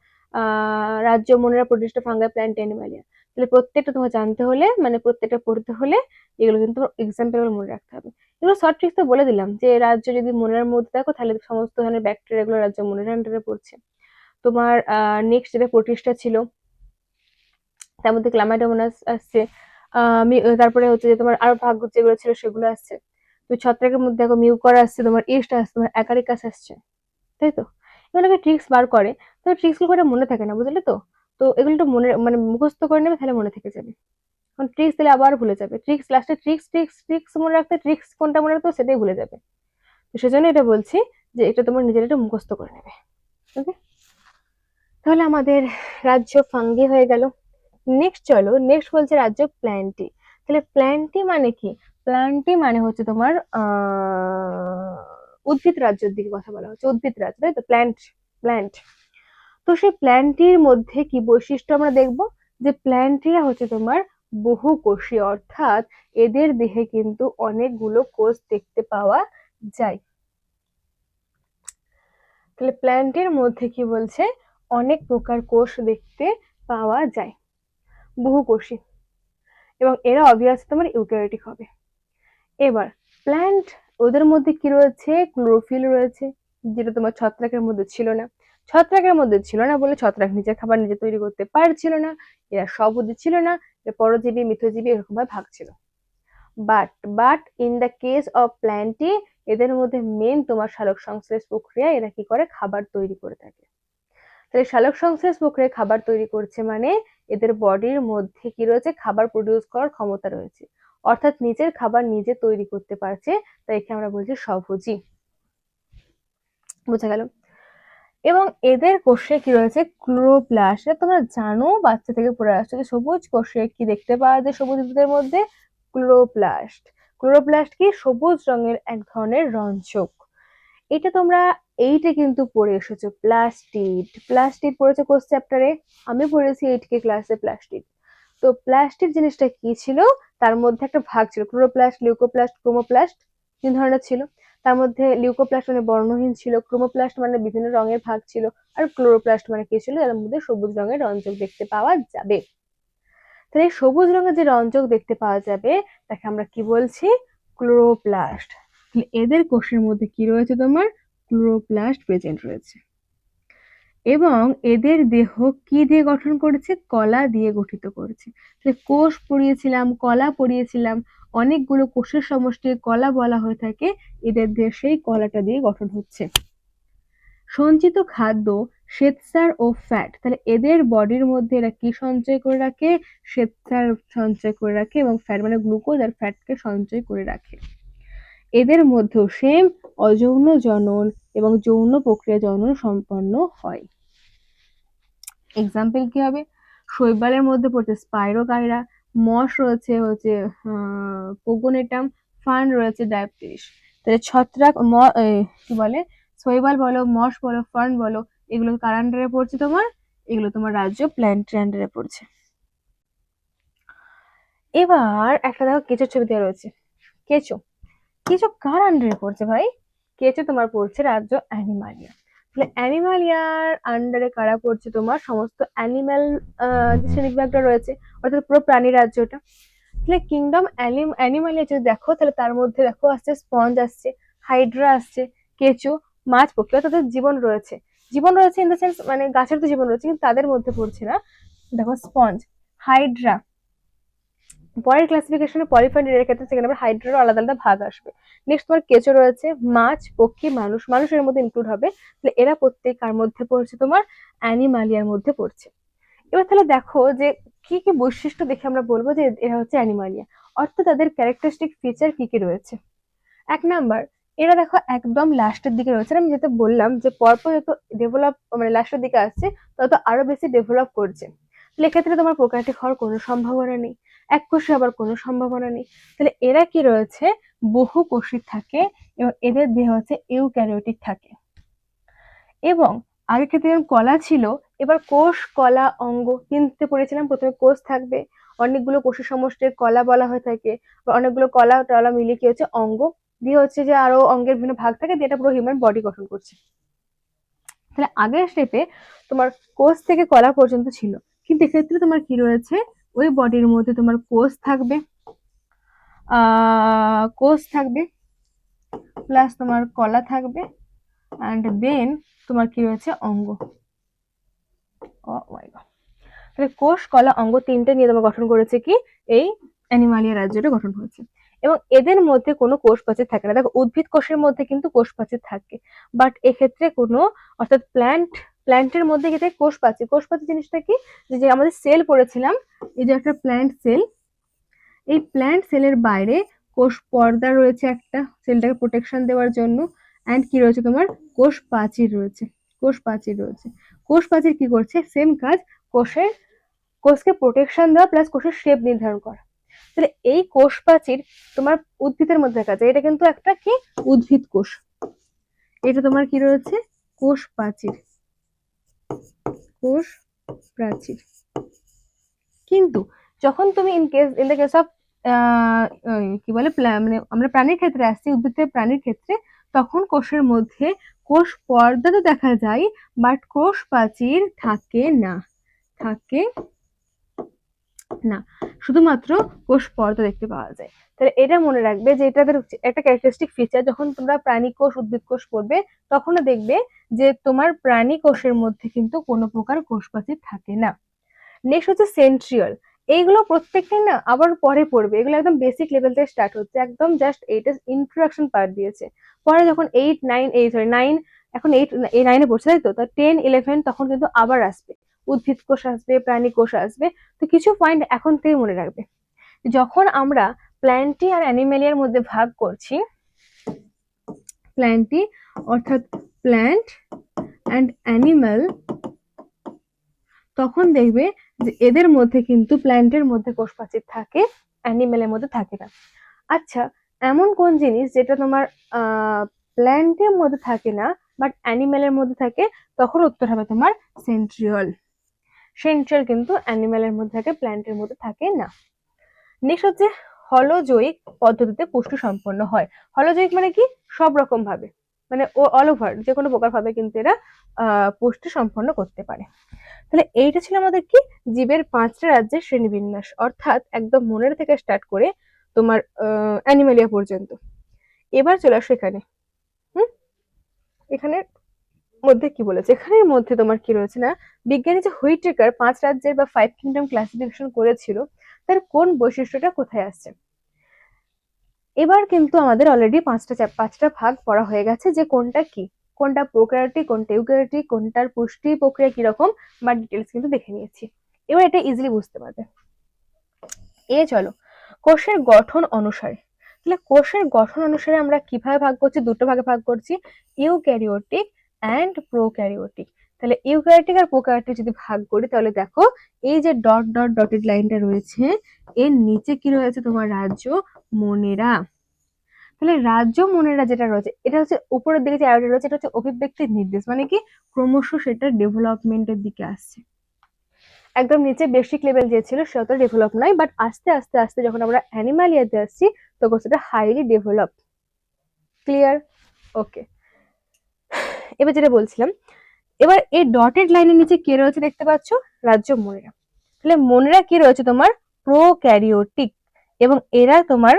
S1: রাজ্য, মনেরা, প্রোটিস্টা, ফাঙ্গাই, প্ল্যান্ট, অ্যানিমালিয়া। তাহলে প্রত্যেকটা তোমার জানতে হলে, মানে প্রত্যেকটা পড়তে হলে এগুলো কিন্তু এক্সাম্পল মনে রাখতে হবে। এগুলো শর্ট ট্রিক্স তো বলে দিলাম, যে রাজ্য যদি মনেরার মধ্যে দেখো তাহলে সমস্ত ধরনের ব্যাকটেরিয়া গুলো রাজ্য মনেরার আন্ডারে পড়ছে। তোমার নেক্সট যেটা প্রোটিস্টা ছিল, তার মধ্যে ক্লামাইডোমোনাস আসছে। তারপরে হচ্ছে যে তোমার আরো ভাগ যেগুলো ছিল সেগুলো আসছে। তো তো ছত্রাকের মধ্যে দেখো মিউকার আসছে, তোমার ইস্ট আসছে, তোমার অ্যাকারিকাস আসছে, তাই তো? এগুলোকে ট্রিক্স বার করে, তো ট্রিক্সগুলো করে মনে থাকে না, বুঝলে তো? তো এগুলো একটু মনে মানে মুখস্থ করে নেবে, তাহলে মনে থেকে যাবে। কারণ ট্রিক্স দিলে আবার ভুলে যাবে, ট্রিক্স লাস্টে ট্রিক্স ট্রিক্স ট্রিক্স মনে রাখতে, ট্রিক্স কোনটা মনে রাখতো সেটাই ভুলে যাবে। তো সেজন্য এটা বলছি যে এটা তোমার নিজের একটু মুখস্থ করে নেবে। ওকে, তাহলে আমাদের রাজ্য ফাঙ্গি হয়ে গেল। নেক্সট চলো, নেক্সট বলছে রাজ্য প্ল্যান্টি। তাহলে প্ল্যান্টি মানে কি? প্ল্যান্টি মানে হচ্ছে তোমার উদ্ভিদ রাজ্যের দিকে কথা বলা হচ্ছে, উদ্ভিদ রাজ্য, তাই তো? Plant, plant. তো সেই প্ল্যান্টটির মধ্যে কি বৈশিষ্ট্য আমরা দেখব, যে প্ল্যান্টটিরা হচ্ছে তোমার বহুকোষী, অর্থাৎ এদের দেহে কিন্তু অনেকগুলো কোষ দেখতে পাওয়া যায়। তাহলে প্ল্যান্টের মধ্যে কি বলছে, অনেক প্রকার কোষ দেখতে পাওয়া যায়, বহুকোষী, এবং এরা অবভিয়াসলি তোমার ইউক্যারিওটিক হবে। এবার প্ল্যান্ট, ওদের মধ্যে কি রয়েছে, ক্লোরোফিল রয়েছে, যেটা তোমার ছত্রাকের মধ্যে ছিল না। ছত্রাকের মধ্যে ছিল না বলে ছত্রাক নিজের খাবার নিজে তৈরি করতে পারছিল না, এরা সবুজ ছিল না, পরজীবী মিথজীবী এরকম ভাবে ভাগ ছিল। But in the case of plenty, এদের মধ্যে মেন তোমার সালোক সংশ্লেষ প্রক্রিয়া, এরা কি করে, খাবার তৈরি করে থাকে। তাহলে সালোক সংশ্লেষ প্রক্রিয়ায় খাবার তৈরি করছে মানে এদের বডির মধ্যে কি রয়েছে, খাবার প্রডিউস করার ক্ষমতা রয়েছে, অর্থাৎ নিজের খাবার নিজে তৈরি করতে পারছে, তাই এখানে আমরা বলছি স্বভোজী। বোঝা গেল? এবং এদের কোষে কি রয়েছে, ক্লোরোপ্লাস্ট। তোমরা জানো, বাচ্চা থেকে পড়ে আসছো যে সবুজ কোষে কি দেখতে পাওয়া যায়, সবুজ উদ্ভিদের মধ্যে ক্লোরোপ্লাস্ট। ক্লোরোপ্লাস্ট কি, সবুজ রঙের এক ধরনের রঞ্জক। এটা তোমরা এইটে কিন্তু পড়ে এসেছো, প্লাস্টিড। প্লাস্টিড পড়েছো কোর্স চ্যাপ্টারে, আমি পড়েছি 8K ক্লাসে প্লাস্টিড। তো প্লাস্টিড জিনিসটা কি ছিল, তার মধ্যে একটা ভাগ ছিল, ক্লোরোপ্লাস্ট, লিউকোপ্লাস্ট, ক্রোমোপ্লাস্ট, তিন ধরনের ছিল। তার মধ্যে লিউকোপ্লাস্ট মানে বর্ণহীন ছিল, ক্রোমোপ্লাস্ট মানে বিভিন্ন রঙের ভাগ ছিল, আর ক্লোরোপ্লাস্ট মানে কি ছিল, যার মধ্যে সবুজ রঙের রঞ্জক দেখতে পাওয়া যাবে। তাহলে সবুজ রঙের যে রঞ্জক দেখতে পাওয়া যাবে তাকে আমরা কি বলছি, ক্লোরোপ্লাস্ট। তাহলে এদের কোষের মধ্যে কি রয়েছে, তোমার ক্লোরোপ্লাস্ট প্রেজেন্ট রয়েছে। এবং এদের দেহ কি দিয়ে গঠন করেছে, কলা দিয়ে গঠিত করেছে। তাহলে কোষ পড়িয়েছিলাম, কলা পড়িয়েছিলাম, অনেকগুলো কোষের সমষ্টি কলা বলা হয়ে থাকে, এদের দেহ সেই কলাটা দিয়ে গঠন হচ্ছে। সঞ্চিত খাদ্য, শ্বেতসার ও ফ্যাট। তাহলে এদের বডির মধ্যে এরা কি সঞ্চয় করে রাখে, শ্বেতসার সঞ্চয় করে রাখে, এবং ফ্যাট মানে গ্লুকোজ আর ফ্যাটকে সঞ্চয় করে রাখে। এদের মধ্যেও সেম অযৌন জনন এবং যৌন প্রক্রিয়া জনন সম্পন্ন হয়। এক্সাম্পল কি হবে, শৈবালের মধ্যে পড়ছে স্পাইরোকাইরা, মশ রয়েছে হচ্ছে পোগোনেটাম, ফার্ন রয়েছে ডায়োপটেরিস। তাহলে ছত্রাক কি বলে, শৈবাল বলো, মশ বলো, ফার্ন বলো, এগুলো কার আন্ডারে পড়ছে, তোমার এগুলো তোমার রাজ্য প্ল্যান্টের আন্ডারে পড়ছে। এবার একটা দেখো কেঁচোর ছবি দেওয়া রয়েছে, কেঁচো। কেঁচো কার আন্ডারে পড়ছে ভাই, কেঁচো তোমার পড়ছে রাজ্য অ্যানিমালিয়া। তাহলে অ্যানিমালিয়ার আন্ডারে কারা পড়ছে, তোমার সমস্ত অ্যানিম্যাল যে শ্রেণীবিভাগটা রয়েছে, অর্থাৎ পুরো প্রাণী রাজ্যটা। তাহলে কিংডম অ্যানিমালিয়া যদি দেখো, তাহলে তার মধ্যে দেখো আসছে স্পঞ্জ আসছে, হাইড্রা আসছে, কেঁচো, মাছ পক্ষী, অর্থাৎ তাদের জীবন রয়েছে। জীবন রয়েছে ইন দ্য সেন্স মানে গাছের তো জীবন রয়েছে, কিন্তু তাদের মধ্যে পড়ছে না। দেখো স্পঞ্জ, হাইড্রা, পরের ক্লাসিফিকেশনে পলিফেন্ডের ক্ষেত্রে সেখানে আবার হাইড্রারও আলাদা আলাদা ভাগ আসবে। নেক্সট তোমার কেঁচো রয়েছে, মাছ, পক্ষী, মানুষ, মানুষের মধ্যে ইনক্লুড হবে। তাহলে এরা প্রত্যেক কার মধ্যে পড়ছে, তোমার অ্যানিমালিয়ার মধ্যে পড়ছে। এবার তাহলে দেখো যে কি কি বৈশিষ্ট্য দেখে আমরা বলবো যে এরা হচ্ছে অ্যানিমালিয়া, অর্থাৎ তাদের ক্যারেক্টারিস্টিক ফিচার কি কি রয়েছে। এক নাম্বার, এরা দেখো একদম লাস্টের দিকে রয়েছে, আমি যেটা বললাম যে পরপর যত ডেভেলপ মানে লাস্টের দিকে আসছে তত আরো বেশি ডেভেলপ করছে। তাহলে এক্ষেত্রে তোমার প্রোক্যারিওটিক হওয়ার কোনো সম্ভাবনা নেই, এককোষী হবার কোনো সম্ভাবনা নেই। তাহলে এরা কি রয়েছে, বহুকোষী থাকে, এবং এদের দেহ হচ্ছে ইউক্যারিওটিক থাকে। এবং আগের ক্ষেত্রে যেমন কলা ছিল, এবার কোষ, কলা, অঙ্গ তিনটে পড়েছিলাম। প্রথমে কোষ থাকবে, অনেকগুলো কোষের সমষ্টির কলা বলা হয়ে থাকে, বা অনেকগুলো কলা টলা মিলিয়ে কি হচ্ছে অঙ্গ, দিয়ে হচ্ছে যে আরো অঙ্গের বিভিন্ন ভাগ থাকে, যেটা পুরো হিউম্যান বডি গঠন করছে। তাহলে আগের স্টেপে তোমার কোষ থেকে কলা পর্যন্ত ছিল, কিন্তু এক্ষেত্রে তোমার কি রয়েছে, ওই বডির মধ্যে তোমার কোষ থাকবে, কোষ থাকবে, প্লাস তোমার কলা থাকবে, অ্যান্ড দেন তোমার কি রয়েছে, অঙ্গ। তাহলে কোষ, কলা, অঙ্গ তিনটে নিয়ে তোমার গঠন করেছে কি এই অ্যানিমালিয়া রাজ্যটা গঠন হয়েছে। এবং এদের মধ্যে কোনো কোষ প্রাচীর থাকে না। দেখো উদ্ভিদ কোষের মধ্যে কিন্তু কোষ প্রাচীর থাকে, বাট এক্ষেত্রে কোনো, অর্থাৎ প্ল্যান্টের মধ্যে কি থাকে, কোষ প্রাচীর। কোষ প্রাচীর জিনিসটা কি, যে আমাদের সেল পড়েছিলাম, এই যে একটা প্ল্যান্ট সেল, এই প্ল্যান্ট সেলের বাইরে কোষ পর্দা রয়েছে একটা, সেলটাকে প্রোটেকশন দেওয়ার জন্য, অ্যান্ড কি রয়েছে তোমার, কোষ প্রাচীর রয়েছে। কোষ প্রাচীর রয়েছে। কোষ প্রাচীর কি করছে, সেম কাজ, কোষকে প্রোটেকশন দেওয়া প্লাস কোষের শেপ নির্ধারণ করা। তাহলে এই কোষ প্রাচীর তোমার উদ্ভিদের মধ্যে দেখা যায়, এটা কিন্তু একটা কি, উদ্ভিদ কোষ। এটা তোমার কি রয়েছে, কোষ প্রাচীর, কোষ প্রাচীর। কিন্তু যখন তুমি ইন দ্য কেস অফ কি বলে, মানে আমরা প্রাণীর ক্ষেত্রে আসছি, উদ্ভিদের প্রাণীর ক্ষেত্রে, তখন কোষের মধ্যে কোষ পর্দা তো দেখা যায়, বাট কোষ প্রাচীর থাকে না, থাকে না, শুধুমাত্র কোষ পর্দা দেখতে পাওয়া যায়। তাহলে এটা মনে রাখবে যে এটা একটা ক্যারেক্টারিস্টিক ফিচার। যখন তোমরা প্রাণী কোষ, উদ্ভিদ কোষ পড়বে, তখনও দেখবে যে তোমার প্রাণী কোষের মধ্যে কিন্তু কোনো প্রকার কোষ প্রাচীর থাকে না। নেক্সট হচ্ছে সেন্ট্রিওল। এইগুলো প্রত্যেকটাই না আবার পরে পড়বে, এগুলো একদম বেসিক লেভেল থেকে স্টার্ট হচ্ছে, একদম জাস্ট এইটা ইন্ট্রোডাকশন পার্ট দিয়েছে। পরে যখন 8 9 এই সরি 9, এখন 8 এই 9 এ পড়ছে তাই তো, 10 11 তখন কিন্তু আবার আসবে, উদ্ভিদ কোষ আসবে, প্রাণী কোষ আসবে। তো কিছু পয়েন্ট এখন থেকে মনে রাখবে। যখন আমরা প্ল্যান্টি আর অ্যানিমেলিয়ার মধ্যে ভাগ করছি, প্ল্যান্টি অর্থাৎ প্ল্যান্ট অ্যান্ড অ্যানিমাল, তখন দেখবে যে এদের মধ্যে কিন্তু প্ল্যান্টের মধ্যে কোষ প্রাচীর থাকে, অ্যানিমেলের মধ্যে থাকে না। আচ্ছা, এমন কোন জিনিস যেটা তোমার প্ল্যান্টের মধ্যে থাকে না বাট অ্যানিমেলের মধ্যে থাকে, তখন উত্তর হবে তোমার সেন্ট্রিওল। সেন্ট্রিওল কিন্তু অ্যানিমেলের মধ্যে থাকে, প্ল্যান্টের মধ্যে থাকে না। নেক্সট হচ্ছে হলোজৈক পদ্ধতিতে পুষ্টি সম্পন্ন হয়। হলোজৈক মানে কি, সব রকম ভাবে, মানে অল ওভার যে কোনো প্রকার ভাবে কিন্তু এরা পুষ্টি সম্পন্ন করতে পারে। তাহলে এইটা ছিল আমাদের কি, জীবের 5টা রাজ্যের শ্রেণীবিন্যাস, অর্থাৎ একদম মনের থেকে স্টার্ট করে তোমার অ্যানিমেলিয়া পর্যন্ত। এবার চলে আসো এখানে। এখানের মধ্যে কি বলেছে, এখানের মধ্যে তোমার কি রয়েছে না, বিজ্ঞানী যে হুইটেকার 5 রাজ্যের বা 5 কিংডম ক্লাসিফিকেশন করেছিল, তার কোন বৈশিষ্ট্যটা কোথায় আসছে। এবার কিন্তু আমাদের অলরেডি 5টা ভাগ পড়া হয়ে গেছে, যে কোনটা কি, কোনটা প্রোক্যারিওটিক, কোনটা ইউক্যারিওটিক, কোনটার পুষ্টি প্রক্রিয়া কিরকম, বা ডিটেলস কিন্তু দেখে নিয়েছি। এবার এটা ইজিলি বুঝতে পারবে। চলো কোষের গঠন অনুসারে, তাহলে কোষের গঠন অনুসারে আমরা কিভাবে ভাগ করছি, দুটো ভাগে ভাগ করছি, ইউক্যারিওটিক অ্যান্ড প্রোক্যারিওটিক। তাহলে ইউক্যারিওটিক আর প্রোক্যারিওটিক যদি ভাগ করি, তাহলে দেখো এই যে ডট ডট ডটেড লাইনটা রয়েছে, এর নিচে কি রয়েছে তোমার, রাজ্য মনেরা। তাহলে রাজ্য মনেরা যেটা রয়েছে, এটা হচ্ছে উপরের দিকে যে অ্যারোটা রয়েছে, এটা হচ্ছে অভিব্যক্তির নির্দেশ, মানে কি ক্রমশ সেটা ডেভেলপমেন্টের দিকে আসছে। একদম নিচে বেসিক লেভেল যে ছিল সেটা তো ডেভেলপ নয়, বাট আস্তে আস্তে আস্তে যখন আমরা অ্যানিমালিয়াতে আসছি, তখন সেটা হাইলি ডেভেলপ। ক্লিয়ার? ওকে, এবার যেটা বলছিলাম, এবার এই ডটেড লাইনের নিচে কে রয়েছে দেখতে পাচ্ছ, রাজ্য মনেরা। তাহলে মনেরা কি রয়েছে তোমার, প্রোক্যারিওটিক, এবং এরা তোমার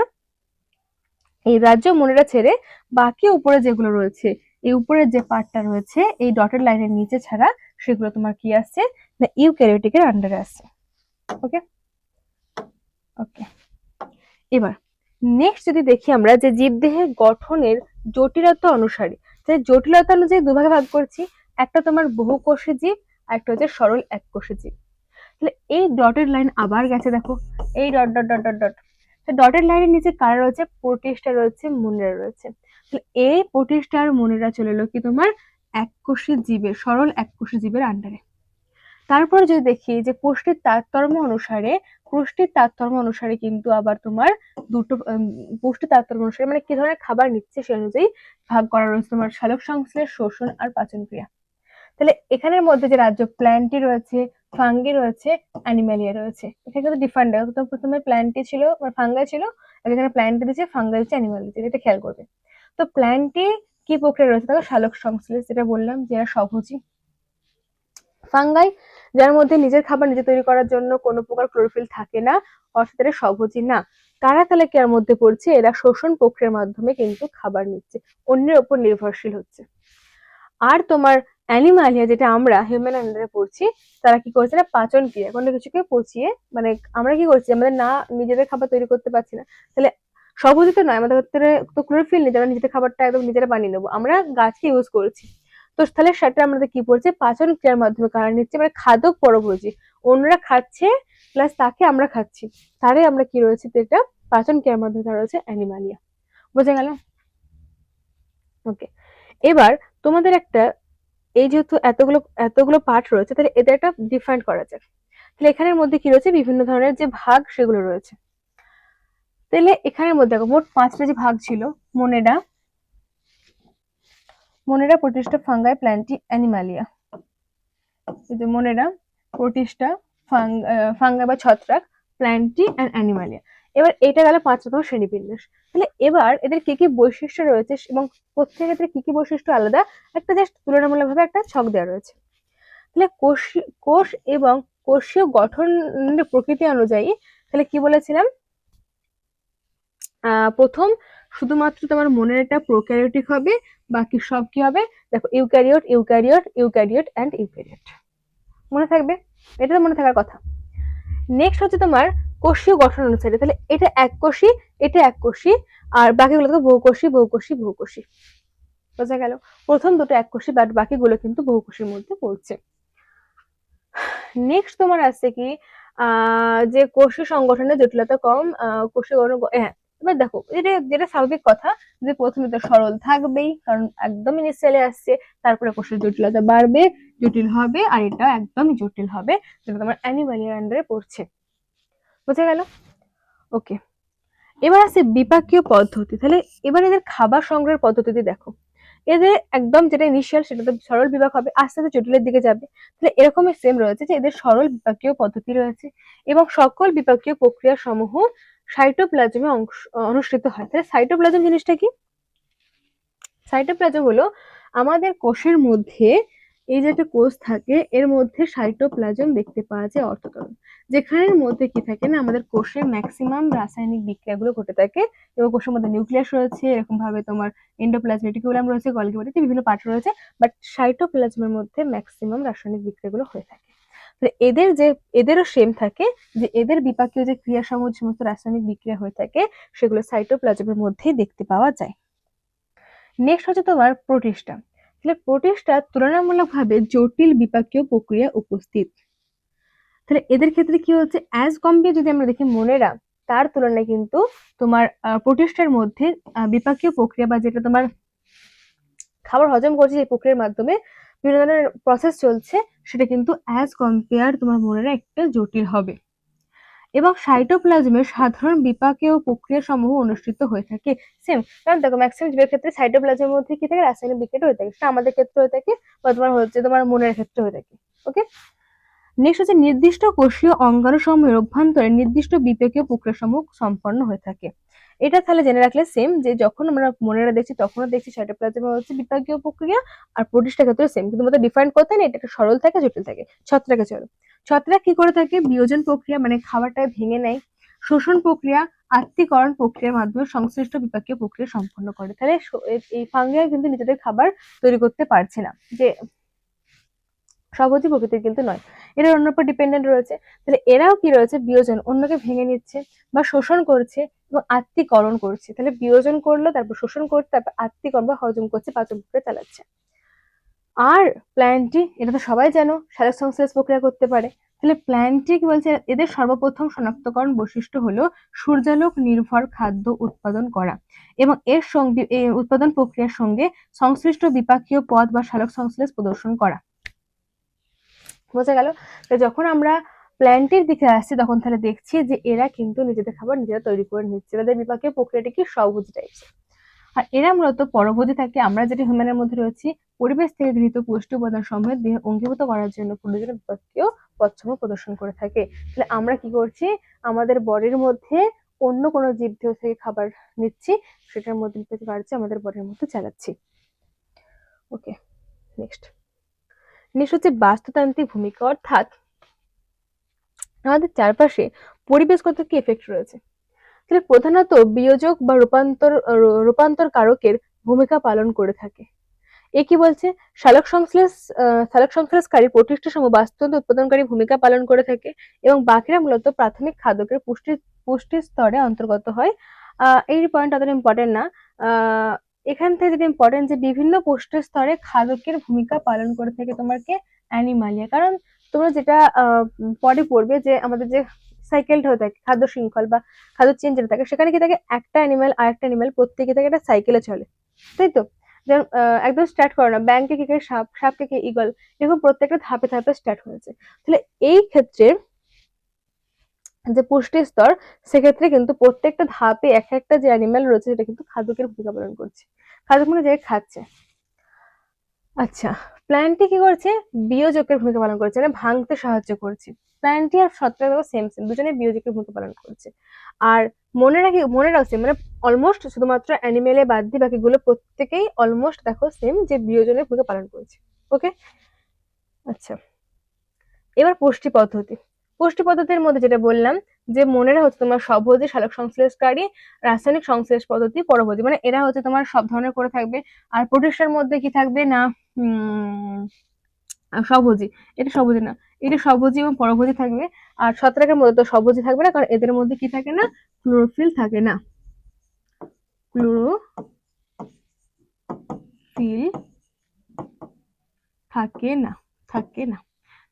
S1: এই রাজ্য মনেরা ছেড়ে বাকি উপরে যেগুলো রয়েছে, এই উপরের যে পার্টটা রয়েছে এই ডটেড লাইনের নিচে ছাড়া, সেগুলো তোমার কি আসছে না, ইউক্যারিওটিকের আন্ডারে আসছে। ওকে ওকে, এবার নেক্সট যদি দেখি আমরা যে জীবদেহের গঠনের জটিলতা অনুসারে, তাই জটিলতা অনুযায়ী দুভাগে ভাগ করছি, একটা তোমার বহুকোষী জীব আর একটা হচ্ছে সরল এককোষী জীব। তাহলে এই ডটেড লাইন আবার গেছে, দেখো এই dot dot dot dot dot, dotted লাইনের নিচে কারা রয়েছে, প্রোটিস্টা রয়েছে, মনেরা রয়েছে। তাহলে এই প্রোটিস্টা আর মনেরা চলে এলো কি তোমার এককোষী জীবের, সরল এককোষী জীবের আন্ডারে। তারপর যদি দেখি যে পুষ্টির তারতম্য অনুসারে কিন্তু আবার তোমার দুটো পুষ্টির তারতম্য অনুসারে, মানে কি ধরনের খাবার নিচ্ছে সে অনুযায়ী ভাগ করা রয়েছে তোমার সালোক সংশ্লেষ, শোষণ আর পাচন ক্রিয়া। তাহলে এখানের মধ্যে যে রাজ্য প্ল্যান্টি রয়েছে, ফাঙ্গি রয়েছে, অ্যানিমালিয়া রয়েছে, এখানে কিন্তু ডিফারেন্ট, প্রথমে প্ল্যান্টি ছিল, ফাঙ্গাই ছিল, এখানে প্ল্যান্টি দিচ্ছে, ফাঙ্গাই দিচ্ছে, অ্যানিমাল দিচ্ছে, এটা খেয়াল করবে। তো প্ল্যান্টি কি প্রক্রিয়া রয়েছে, দেখো সালোক সংশ্লেষ, যেটা বললাম যে এরা স্বভোজী। ফাঙ্গাই, যার মধ্যে নিজের খাবার নিজে তৈরি করার জন্য কোনো প্রকার ক্লোরোফিল থাকে না, অর্থাৎ এরা স্বভোজী না। তারা তাহলে কি এর মধ্যে পড়ছে, এরা শোষণ প্রক্রিয়ার মাধ্যমে কিন্তু খাবার নিচ্ছে, অন্যের উপর নির্ভরশীল হচ্ছে। আর তোমার অ্যানিমালিয়া, যেটা আমরা হিউম্যান আন্ডারে পড়ছি, তারা কি করছে না, পাচন ক্রিয়া, কোনো কিছুকে পচিয়ে, মানে আমরা কি করছি, আমাদের না নিজেদের খাবার তৈরি করতে পারছি না, তাহলে স্বভাবজিত নয়, আমাদের ক্ষেত্রে তো ক্লোরোফিল নেই, আমরা নিজেদের খাবারটা একদম নিজেরা বানিয়ে নেবো, আমরা গাছকে ইউজ করছি। তো তাহলে সেটা আমাদের কি পড়ছে, পাচন ক্রিয়ার মাধ্যমে কারণ নিচ্ছে, মানে খাদক পরভোজী, অন্যরা খাচ্ছে প্লাস তাকে আমরা খাচ্ছি, তারে আমরা কি রয়েছে, এটা পাচন ক্রিয়ার মাধ্যমে তারা রয়েছে অ্যানিমালিয়া। বোঝা গেল? ওকে, এবার তোমাদের একটা, এই যেহেতু এতগুলো এতগুলো পার্ট রয়েছে, তাহলে এদের একটা ডিফাইন করা যাক। তাহলে এখানের মধ্যে কি রয়েছে, বিভিন্ন ধরনের যে ভাগ সেগুলো রয়েছে। তাহলে এখানের মধ্যে দেখো মোট 5টা যে ভাগ ছিল, মোনেরা, মোনেরা, প্রোটিস্টা, ফাঙ্গাই, প্ল্যান্টি, অ্যানিমালিয়া। এই যে মোনেরা, প্রোটিস্টা, ফাঙ্গাই বা ছত্রাক, প্ল্যান্টি এন্ড অ্যানিমালিয়া। এবার এটা গেল 5তম শ্রেণীবিন্যাস। তাহলে এবার এদের কি কি বৈশিষ্ট্য রয়েছে এবং প্রত্যেকের ক্ষেত্রে কি কি বৈশিষ্ট্য আলাদা, একটা জাস্ট তুলনামূলকভাবে একটা ছক দেওয়া রয়েছে। তাহলে কোষ এবং কোষীয় গঠনের প্রকৃতি অনুযায়ী, তাহলে কি বলেছিলাম, প্রথম শুধুমাত্র তোমার মনের একটা প্রোক্যারিওটিক হবে, বাকি সব কি হবে, দেখো eukaryote, eukaryote, eukaryote and eukaryote. মনে থাকবে, এটা তো মনে থাকার কথা। নেক্সট হচ্ছে তোমার কোষীয় গঠন অনুসারে, তাহলে এটা এককোষী, এটা এককোষী, আর বাকিগুলো তো বহুকোষী, বহুকোষী, বহুকোষী। বোঝা গেল? প্রথম দুটো এককোষী, বাট বাকিগুলো কিন্তু বহুকোষীর মধ্যে পড়ছে। নেক্সট তোমার আছে কি, যে কোষীয় সংগঠনের জটিলতা কম, কোষীয় গঠন, হ্যাঁ। এবার দেখো এটা যেটা স্বাভাবিক কথা, যে প্রথমে তো সরল থাকবেই, কারণ একদমই নিচে আসছে, তারপরে কোষের জটিলতা বাড়বে, জটিল হবে, আর এটা একদমই জটিল হবে, যেটা তোমার অ্যানিমালিয়ার আন্ডারে পড়ছে। বোঝা গেল? ওকে, এবার আছে বিপাকীয় পদ্ধতি। তাহলে এবার এদের খাবার সংগ্রহের পদ্ধতিতে দেখো, এদের একদম যেটা ইনিশিয়াল সেটা তো সরল বিভাগ হবে, আস্তে আস্তে জটিলের দিকে যাবে। তাহলে এরকমই সেম রয়েছে যে এদের সরল বিপাকীয় পদ্ধতি রয়েছে এবং সকল বিপাকীয় প্রক্রিয়া সমূহ সাইটোপ্লাজমে অনুষ্ঠিত হয়। তাহলে সাইটোপ্লাজম জিনিসটা কি? সাইটোপ্লাজম হলো আমাদের কোষের মধ্যে, এই যে একটা কোষ থাকে এর মধ্যে সাইটোপ্লাজম দেখতে পাওয়া যায় অর্থতল, যেখানের মধ্যে কি থাকে না, আমাদের কোষের ম্যাক্সিমাম রাসায়নিক বিক্রিয়াগুলো ঘটে থাকে, এবং কোষের মধ্যে নিউক্লিয়াস রয়েছে, এরকম ভাবে তোমার এন্ডোপ্লাজম রেটিকুলাম রয়েছে, গলগি বডি, বিভিন্ন পার্ট রয়েছে, বাট সাইটোপ্লাজমের মধ্যে ম্যাক্সিমাম রাসায়নিক বিক্রিয়াগুলো হয়ে থাকে। এদের যে, এদেরও সেম থাকে, যে এদের বিপাকীয় যে ক্রিয়াসমূহ, সমস্ত রাসায়নিক বিক্রিয়া হয়ে থাকে, সেগুলো সাইটোপ্লাজমের মধ্যেই দেখতে পাওয়া যায়। নেক্সট হচ্ছে তোমার প্রোটিস্টা। তাহলে প্রোটিস্টা তুলনামূলকভাবে জটিল বিপাকীয় প্রক্রিয়া উপস্থিত। তাহলে এদের ক্ষেত্রে কি হচ্ছে, অ্যাজ কম্পেয়ার যদি আমরা দেখি মোনেরা, তার তুলনায় কিন্তু তোমার প্রোটিস্টার মধ্যে বিপাকীয় প্রক্রিয়া বা যেটা তোমার খাবার হজম করছে এই প্রক্রিয়ার মাধ্যমে বিভিন্ন ধরনের প্রসেস চলছে, সেটা কিন্তু অ্যাজ কম্পেয়ার তোমার মোনেরা একটা জটিল হবে। এবং সাইটোপ্লাজমের সাধারণ বিপাকীয় প্রক্রিয়া সমূহ অনুষ্ঠিত হয়ে থাকে সেম, কারণ দেখো ম্যাক্সিমাম জীবের ক্ষেত্রে সাইটোপ্লাজমের মধ্যে কি থাকে, রাসায়নিক বিক্রিয়া হয়ে থাকে, সেটা আমাদের ক্ষেত্রে হয়ে থাকে বা তোমার হচ্ছে তোমার মনের ক্ষেত্রে হয়ে থাকে। ওকে, নেক্সট হচ্ছে নির্দিষ্ট কোষীয় অঙ্গাণু সমূহের অভ্যন্তরে নির্দিষ্ট বিপাকীয় প্রক্রিয়া সমূহ সম্পন্ন হয়ে থাকে। এটা তাহলে জেনে রাখলে সেম, যে যখন আমরা মনেরা দেখছি তখনও দেখছি সাইটোপ্লাজমে হচ্ছে বিপাকীয় প্রক্রিয়া, আর প্রোটিস্টার ক্ষেত্রে সেম, কিন্তু মধ্যে ডিফারেন্ট করতে না, এটা একটা সরল থাকে, জটিল থাকে। ছত্রাকে চলো, ছত্রাক কি করে থাকে, বিয়োজন প্রক্রিয়া মানে খাবারটা ভেঙে নেয়, শোষণ প্রক্রিয়া, আত্তীকরণ প্রক্রিয়ার মাধ্যমে সংশ্লিষ্ট বিপাকীয় প্রক্রিয়া সম্পন্ন করে। তাহলে এই ফাঙ্গিয়া কিন্তু নিজেদের খাবার তৈরি করতে পারছে না, যে স্বভাবতই প্রকৃতির কিন্তু নয়, এরা অন্যের উপর ডিপেন্ডেন্ট রয়েছে। তাহলে এরাও কি রয়েছে, বিয়োজন, অন্যকে ভেঙে নিচ্ছে বা শোষণ করছে এবং আত্তীকরণ করছে। তাহলে বিয়োজন করলো, তারপর শোষণ করতে, তারপর আত্তীকরণ বা হজম করছে, পাচন প্রক্রিয়া চালাচ্ছে। আর প্ল্যান্টটি, এটা তো সবাই জানো, সালোক সংশ্লেষ প্রক্রিয়া করতে পারে। তাহলে প্ল্যান্টটি কি বলছে, এদের সর্বপ্রথম শনাক্তকরণ বৈশিষ্ট্য হলো সূর্যালোক নির্ভর খাদ্য উৎপাদন করা এবং এর সঙ্গে উৎপাদন প্রক্রিয়ার সঙ্গে সংশ্লিষ্ট বিপাকীয় পদ বা সালোক সংশ্লেষ প্রদর্শন করা। বোঝা গেল? তো যখন আমরা প্ল্যান্টের দিকে আসছি তখন তাহলে দেখছি যে এরা কিন্তু নিজেদের খাবার নিজেরা তৈরি করে নিচ্ছে, তাদের বিপাকীয় প্রক্রিয়াটি কি স্বভোজী টাইপস। আর এরা মূলত পরভোজী থাকে, আমরা যেটা হিউম্যানের মধ্যে রয়েছি, পরিবেশ থেকে গৃহীত পুষ্টি উপাদান সমৃদ্ধ দেহে অঙ্গীভূত করার জন্য প্রয়োজনীয় বিপাকীয় পদসমূহ প্রদর্শন করে থাকে। তাহলে আমরা কি করছি, আমাদের বডির মধ্যে অন্য কোনো জীব থেকে খাবার নিচ্ছি, সেটার মধ্যে পারছি আমাদের বডির মধ্যে চালাচ্ছি। ওকে, নেক্সট হচ্ছে বাস্তুতান্ত্রিক ভূমিকা, অর্থাৎ আমাদের চারপাশে পরিবেশগত কি এফেক্ট রয়েছে। তাহলে প্রধানত বিয়োজক বা রূপান্তর কারকের ভূমিকা পালন করে থাকে। এ কি বলছে, সালোক সংশ্লেষকারী প্রোটিস্টা সমূহ বাস্তুতন্ত্র উৎপাদনকারী ভূমিকা পালন করে থাকে এবং বাকিরা মূলত প্রাথমিক খাদ্যের পুষ্টি স্তরে অন্তর্গত হয়, এই পয়েন্ট অতটা ইম্পর্টেন্ট না। আহ, এখান থেকে যেটা ইম্পর্টেন্ট যে বিভিন্ন পুষ্টি স্তরে খাদকের ভূমিকা পালন করে থাকে তোমার কে অ্যানিমালিয়া। কারণ তোমরা যেটা পরে পড়বে যে আমাদের যে সাইকেলটা হয়ে থাকে খাদ্য শৃঙ্খল বা খাদ্য চেন যেটা থাকে, সেখানে কি থাকে একটা অ্যানিমাল আর একটা অ্যানিমাল প্রত্যেকে থাকে একটা সাইকেলে চলে, তাই তো? যেমন একদম স্টার্ট করো না, ব্যাংকে কি করে সাপ, সাপ থেকে ঈগল, এরকম প্রত্যেকটা ধাপে ধাপে স্টার্ট হয়েছে। তাহলে এই ক্ষেত্রে যে পুষ্টি স্তর, সেক্ষেত্রে কিন্তু প্রত্যেকটা ধাপে এক একটা যে অ্যানিমাল রয়েছে সেটা কিন্তু খাদকের ভূমিকা পালন করছে, খাদক মানে যে খাচ্ছে। আচ্ছা, প্ল্যান্টটি কি করছে, বিয়োজকের ভূমিকা পালন করছে, মানে ভাঙতে সাহায্য করছে। প্ল্যান্টটি আর ছত্রাক সেম সেম, দুজনে বিয়োজকের ভূমিকা পালন করছে। আর মনে রাখছে মানে অলমোস্ট শুধুমাত্র অ্যানিমেলে বাদ দিয়ে বাকিগুলো প্রত্যেকেই অলমোস্ট দেখো সেম, যে বিয়োজনের ভূমিকা পালন করছে। ওকে, আচ্ছা, এবার পুষ্টি পদ্ধতি। পুষ্টি পদ্ধতির মধ্যে যেটা বললাম যে মনেরা হচ্ছে তোমার স্বভোজী, সালোক সংশ্লেষকারী, রাসায়নিক সংশ্লেষ পদ্ধতি, পরভোজী, মানে এরা হচ্ছে তোমার সব ধরনের করে থাকবে। আর প্রোটিস্টার মধ্যে কি থাকবে না, স্বভোজী, এটা স্বভোজী না, এটা স্বভোজী এবং পরভোজী থাকবে। আর ছত্রাকের মধ্যে তো স্বভোজী থাকবে না, কারণ এদের মধ্যে কি থাকে না, ক্লোরোফিল থাকে না, ক্লোরোফিল থাকে না,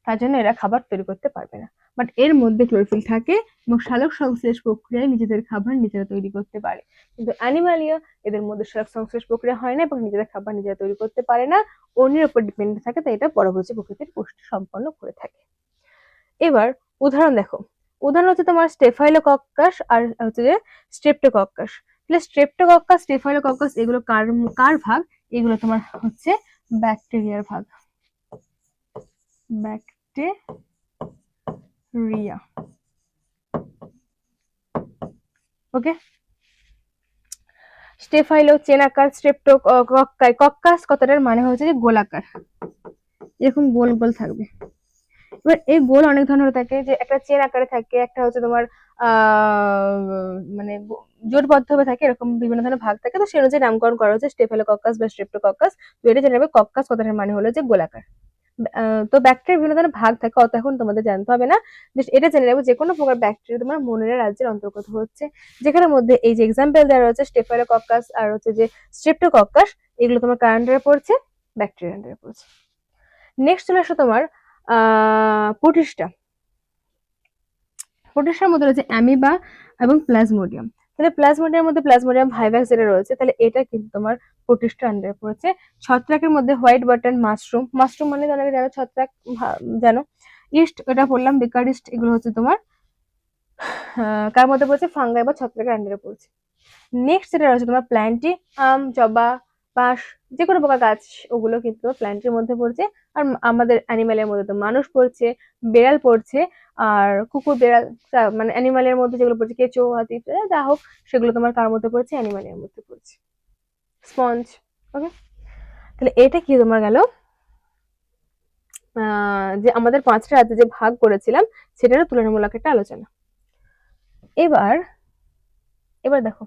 S1: তার জন্য এরা খাবার তৈরি করতে পারবে না। বাট এর মধ্যে ক্লোরোফিল থাকে এবং সালোক সংশ্লেষ প্রক্রিয়ায় নিজেদের খাবার নিজেরা তৈরি করতে পারে। কিন্তু অ্যানিমালিয়া, এদের মধ্যে সালোক সংশ্লেষ প্রক্রিয়া হয় না এবং নিজেদের খাবার নিজেরা তৈরি করতে পারে না, অন্যের উপর ডিপেন্ডেন্ট থাকে, তাই এটা পরভোজী প্রকৃতির পুষ্টি সম্পন্ন করে থাকে। এবার উদাহরণ দেখো, উদাহরণ হচ্ছে তোমার স্টেফাইলোকক্কাস আর হচ্ছে যে স্ট্রেপ্টোকক্কাস। তাহলে স্ট্রেপ্টোকক্কাস, স্টেফাইলোকক্কাস এগুলো কার কার ভাগ, এগুলো তোমার হচ্ছে ব্যাকটেরিয়ার ভাগ, ব্যাকটেরিয়া। ওকে, স্টেফাইলো চেনাকার, স্ট্রেপ্টোকক্কাই, কক্কাস কথাটার মানে হচ্ছে যে গোলাকার, এরকম গোল গোল থাকবে। এবার এই গোল অনেক ধরনের থাকে, যে একটা চেন আকারে থাকে, একটা হচ্ছে তোমার মানে জোটবদ্ধ ভাবে থাকে, এরকম বিভিন্ন ধরনের ভাগ থাকে। তো সেই অনুযায়ী নামকরণ করা হচ্ছে স্টেফাইলোকক্কাস বা স্ট্রেপ্টোকক্কাস। তো এটা জেনে নেবে কক্কাস কথাটার মানে হলো যে গোলাকার। তো ব্যাকটেরিয়ার বিভিন্ন ধরনের ভাগ থাকে, অত এখন তোমাদের জানতে হবে না, যে এটা জেনে নেবে যে কোনো প্রকার ব্যাকটেরিয়া তোমার মনের রাজ্যের অন্তর্গত হচ্ছে, যেখানে মধ্যে এই যে এক্সাম্পল দেওয়া রয়েছে স্টেফাইলোকক্কাস আর হচ্ছে যে স্ট্রেপ্টোকক্কাস, এগুলো তোমার কার আন্ডারে পড়ছে, ব্যাকটেরিয়ার আন্ডারে পড়ছে। নেক্সট চলে আসো তোমার প্রোটিস্টা। প্রোটিস্টার মধ্যে রয়েছে অ্যামিবা এবং প্লাজমোডিয়াম। তাহলে প্লাজমোডিয়ামের মধ্যে প্লাজমোডিয়াম ভাইভাক্স যেটা রয়েছে, তাহলে এটা কিন্তু তোমার প্রোটিস্টার আন্ডারে পড়েছে। ছত্রাকের মধ্যে হোয়াইট বাটন, মাশরুম, মাশরুম মানে অনেকে জানো ছত্রাক জানো। ইস্ট, এটা বললাম বেকার ইস্ট, এগুলো হচ্ছে তোমার কার মধ্যে পড়ছে, ফাঙ্গাই বা ছত্রাকের আন্ডারে পড়ছে। নেক্সট যেটা রয়েছে তোমার প্ল্যান্টি, আম, জবা, বাঁশ, যে কোনো প্রকার গাছ, ওগুলো কিন্তু প্ল্যান্টের মধ্যে পড়ছে। আর আমাদের অ্যানিমালের মধ্যে তো মানুষ পড়ছে, বেড়াল পড়ছে, আর কুকুর, বেড়াল, মানে অ্যানিমালের মধ্যে যেগুলো পড়ছে কেঁচো, হাতি, যা হোক, সেগুলো তোমার কার মধ্যে পড়ছে, অ্যানিমালের মধ্যে পড়ছে। স্পঞ্জ। ওকে, তাহলে এটা কি তোমার গেল যে আমাদের 5টা রাজ্যে যে ভাগ করেছিলাম সেটারও তুলনামূলক একটা আলোচনা। এবার এবার দেখো,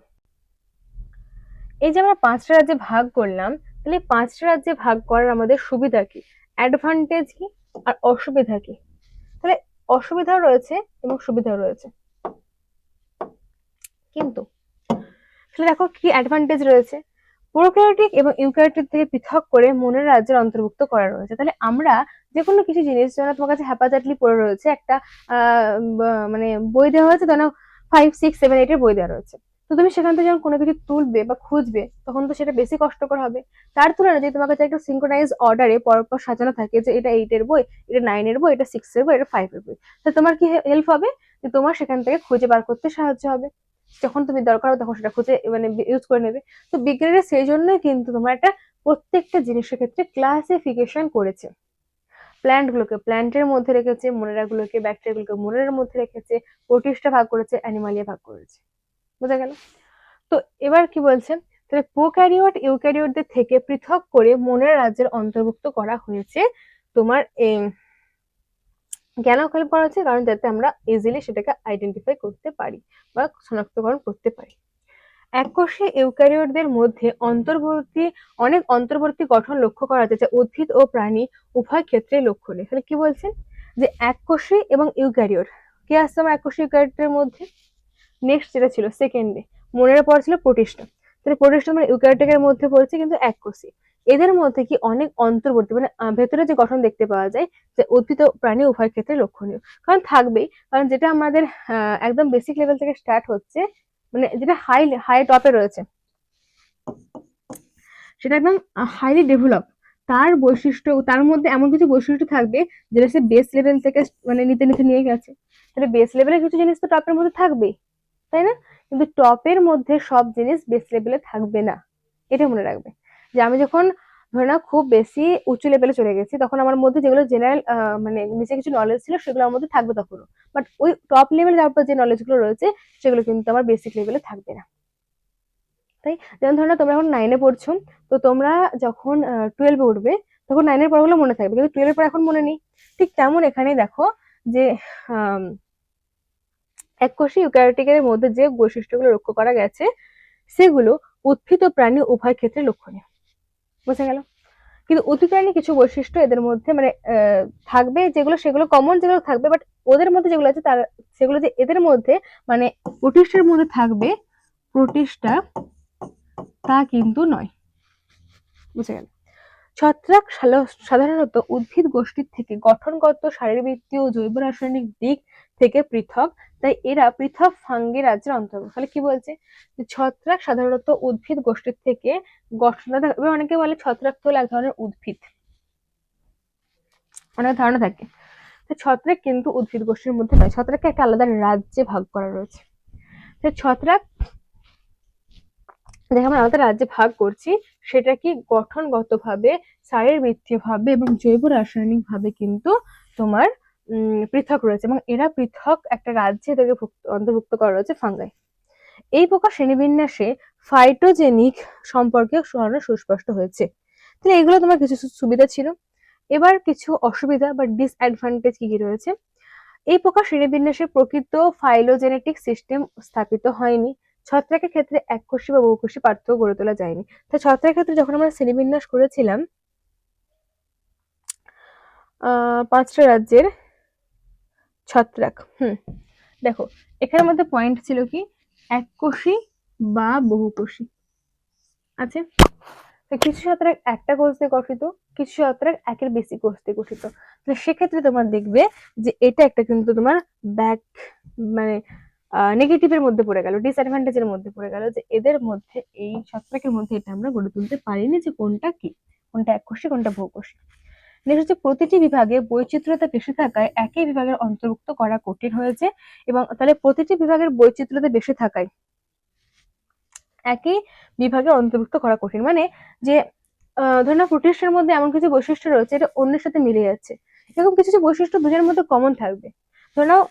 S1: এই যে আমরা 5টা রাজ্যে ভাগ করলাম, তাহলে 5টা রাজ্যে ভাগ করার আমাদের সুবিধা কি, অ্যাডভান্টেজ কি, আর অসুবিধা কি? তাহলে অসুবিধাও রয়েছে এবং সুবিধাও রয়েছে, কিন্তু তাহলে দেখো কি অ্যাডভান্টেজ রয়েছে। প্রোক্যারিওটিক এবং ইউক্যারিওটিক থেকে পৃথক করে মনের রাজ্যের অন্তর্ভুক্ত করা রয়েছে। তাহলে আমরা যে কোনো কিছু জিনিস, যেন তোমার কাছে হ্যাপাজাটলি পড়ে রয়েছে একটা মানে বই দেওয়া হয়েছে, যেন 5, 6, 7, 8 এর বই দেওয়া রয়েছে, তো তুমি সেখান থেকে যখন কোনো কিছু তুলবে বা খুঁজবে, তখন তো সেটা বেশি কষ্টকর হবে। তার তুলনায় যদি তোমার কাছে একটা সিঙ্ক্রোনাইজ অর্ডারে পরপর সাজানো থাকে, যে এটা 8 এর বই, এটা 9 এর বই, এটা 6 এর বই, এটা 5 এর বই, তো তোমার কি হেল্প হবে, যে তোমার সেখান থেকে খুঁজে বার করতে সাহায্য হবে, যখন তুমি দরকার হবে তখন সেটা খুঁজে মানে ইউজ করে নেবে। তো বিজ্ঞানীরা সেই জন্যই কিন্তু তোমার একটা প্রত্যেকটা জিনিসের ক্ষেত্রে ক্লাসিফিকেশন করেছে। প্ল্যান্টগুলোকে প্ল্যান্টের মধ্যে রেখেছে, মোনেরাগুলোকে ব্যাকটেরিয়াগুলোকে মোনেরার মধ্যে রেখেছে, প্রোটিস্টা ভাগ করেছে, অ্যানিমালিয়া ভাগ করেছে। বোঝা গেল? তো এবার কি বলছে, তাহলে প্রোক্যারিওট ইউক্যারিওটদের থেকে পৃথক করে মনের রাজ্যের অন্তর্ভুক্ত করা হয়েছে তোমার কেন হেল্প করা হচ্ছে, কারণ যাতে আমরা ইজিলি সেটাকে আইডেন্টিফাই করতে পারি বা শনাক্তকরণ করতে পারি। এককোষী ইউক্যারিওটদের মধ্যে অনেক অন্তর্বর্তী গঠন লক্ষ্য করা যায়, যা উদ্ভিদ ও প্রাণী উভয় ক্ষেত্রে লক্ষণীয়। তাহলে কি বলছেন, যে এককোষী এবং ইউক্যারিওট, কে আসছে আমার এককোষী ইউক্যারিওটের মধ্যে, নেক্সট যেটা ছিল সেকেন্ডে, মনের পর ছিল প্রোটিস্টা। তাহলে প্রোটিস্টা মানে ইউক্যারিওটিকের মধ্যে পড়ছে কিন্তু এককোষী। এদের মধ্যে কি অনেক অন্তর্বর্তী মানে ভেতরে যে গঠন দেখতে পাওয়া যায় যে উদ্ভিদ ও প্রাণী উভয় ক্ষেত্রে লক্ষণীয়, কারণ থাকবেই। কারণ যেটা আমাদের একদম বেসিক লেভেল থেকে স্টার্ট হচ্ছে, মানে যেটা হাই হাই টপে রয়েছে, সেটা একদম হাইলি ডেভেলপ, তার বৈশিষ্ট্য, তার মধ্যে এমন কিছু বৈশিষ্ট্য থাকবে যেটা সে বেস লেভেল থেকে মানে নিতে নিতে নিয়ে গেছে। তাহলে বেস লেভেলের কিছু জিনিস তো টপের মধ্যে থাকবেই, তাই না? কিন্তু টপের মধ্যে সব জিনিস বেস লেভেলে থাকবে না, এটা মনে রাখবে। যে আমি যখন ধরে নাও খুব বেশি উঁচু লেভেলে চলে গেছি, তখন আমার মধ্যে যেগুলো জেনারেল মানে নিচে কিছু নলেজ ছিল সেগুলো আমার মধ্যে থাকবে তখনও, বাট ওই টপ লেভেলে যাওয়ার পর যে নলেজ গুলো রয়েছে সেগুলো কিন্তু আমার বেসিক লেভেলে থাকবে না। তাই যেমন ধরো তোমরা এখন 9 এ পড়ছো, তো তোমরা যখন 12 এ উঠবে তখন 9 এর পড়াগুলো মনে থাকবে, কিন্তু 12 এর পর এখন মনে নেই। ঠিক তেমন এখানে দেখো যে এককোষী ইউক্যারিওটিকের মধ্যে যে বৈশিষ্ট্যগুলো লক্ষ্য করা গেছে সেগুলো উদ্ভিদ ও প্রাণী উভয় ক্ষেত্রে লক্ষণীয়। বোঝা গেল? কিন্তু উদ্ভিদ প্রাণী কিছু বৈশিষ্ট্য এদের মধ্যে মানে থাকবে, যেগুলো সেগুলো কমন যেগুলো থাকবে, বাট ওদের মধ্যে যেগুলো আছে তার সেগুলো যে এদের মধ্যে মানে প্রোটিস্টার মধ্যে থাকবে, প্রোটিস্টা তা কিন্তু নয়। বুঝে গেল? ছত্রাক সাধারণত উদ্ভিদ গোষ্ঠীর থেকে গঠনগত, শারীরবৃত্তীয় ও জৈব রাসায়নিক দিক থেকে পৃথক, তাই এরা পৃথক ফাঙ্গি রাজ্যের অন্তর্গত। তাহলে কি বলছে? যে ছত্রাক সাধারণত উদ্ভিদ গোষ্ঠীর থেকে গঠন, অনেকে বলে ছত্রাক তো এক ধরনের উদ্ভিদ, অনেক ধারণা থাকে। ছত্রাক কিন্তু উদ্ভিদ গোষ্ঠীর মধ্যে নয়, ছত্রাককে একটা আলাদা রাজ্যে ভাগ করা রয়েছে। ছত্রাক দেখে আমরা আলাদা রাজ্যে ভাগ করছি, সেটা কি গঠনগতভাবে, শারীরবৃত্তীয়ভাবে এবং জৈব রাসায়নিক ভাবে কিন্তু তোমার পৃথক রয়েছে, এবং এরা পৃথক একটা রাজ্যে থেকে অন্তর্ভুক্ত করা রয়েছে ফাঙ্গাই। এই প্রকার শ্রেণীবিন্যাসে ফাইটোজেনিক সম্পর্কে সুস্পষ্ট হয়েছে। তাহলে এগুলো তোমার কিছু সুবিধা ছিল। এবার কিছু অসুবিধা বা ডিসঅ্যাডভান্টেজ কি কি রয়েছে। এই প্রকার শ্রেণীবিন্যাসে প্রকৃত ফাইলোজেনেটিক সিস্টেম স্থাপিত হয়নি। ছত্রাকের ক্ষেত্রে এককোষী বা বহুকোষী পার্থক্য গড়ে তোলা যায়নি। তো ছত্রাকের ক্ষেত্রে যখন আমরা শ্রেণীবিন্যাস করেছিলাম 5টা রাজ্যের ছত্রাক, দেখো এখানের মধ্যে পয়েন্ট ছিল কি এককোষী বা বহুকোষী আছে। কিছু ছত্রাক একটা কোষ দিয়ে গঠিত, কিছু ছত্রাক একের বেশি কোষ দিয়ে গঠিত। তাহলে সেক্ষেত্রে তোমার দেখবে যে এটা একটা কিন্তু তোমার ব্যাক মানে নেগেটিভের মধ্যে পড়ে গেল, ডিসঅ্যাডভান্টেজের মধ্যে পড়ে গেল, যে এদের মধ্যে এই ছত্রাকের মধ্যে এটা আমরা গড়ে তুলতে পারিনি যে কোনটা কি, কোনটা এককোষী কোনটা বহুকোষী। নেক্সট হচ্ছে প্রতিটি বিভাগে বৈচিত্র্যতা বেশি থাকায় একই বিভাগের অন্তর্ভুক্ত করা কঠিন হয়েছে, এবং তাহলে প্রতিটি বিভাগের বৈচিত্র্যতা বেশি থাকায় একই বিভাগে অন্তর্ভুক্ত করা কঠিন, মানে যে ধরুন প্রোটিস্টের মধ্যে এমন কিছু বৈশিষ্ট্য রয়েছে এটা অন্যের সাথে মিলে যাচ্ছে, এরকম কিছু কিছু বৈশিষ্ট্য দুজনের মধ্যে কমন থাকবে। ধরে নাও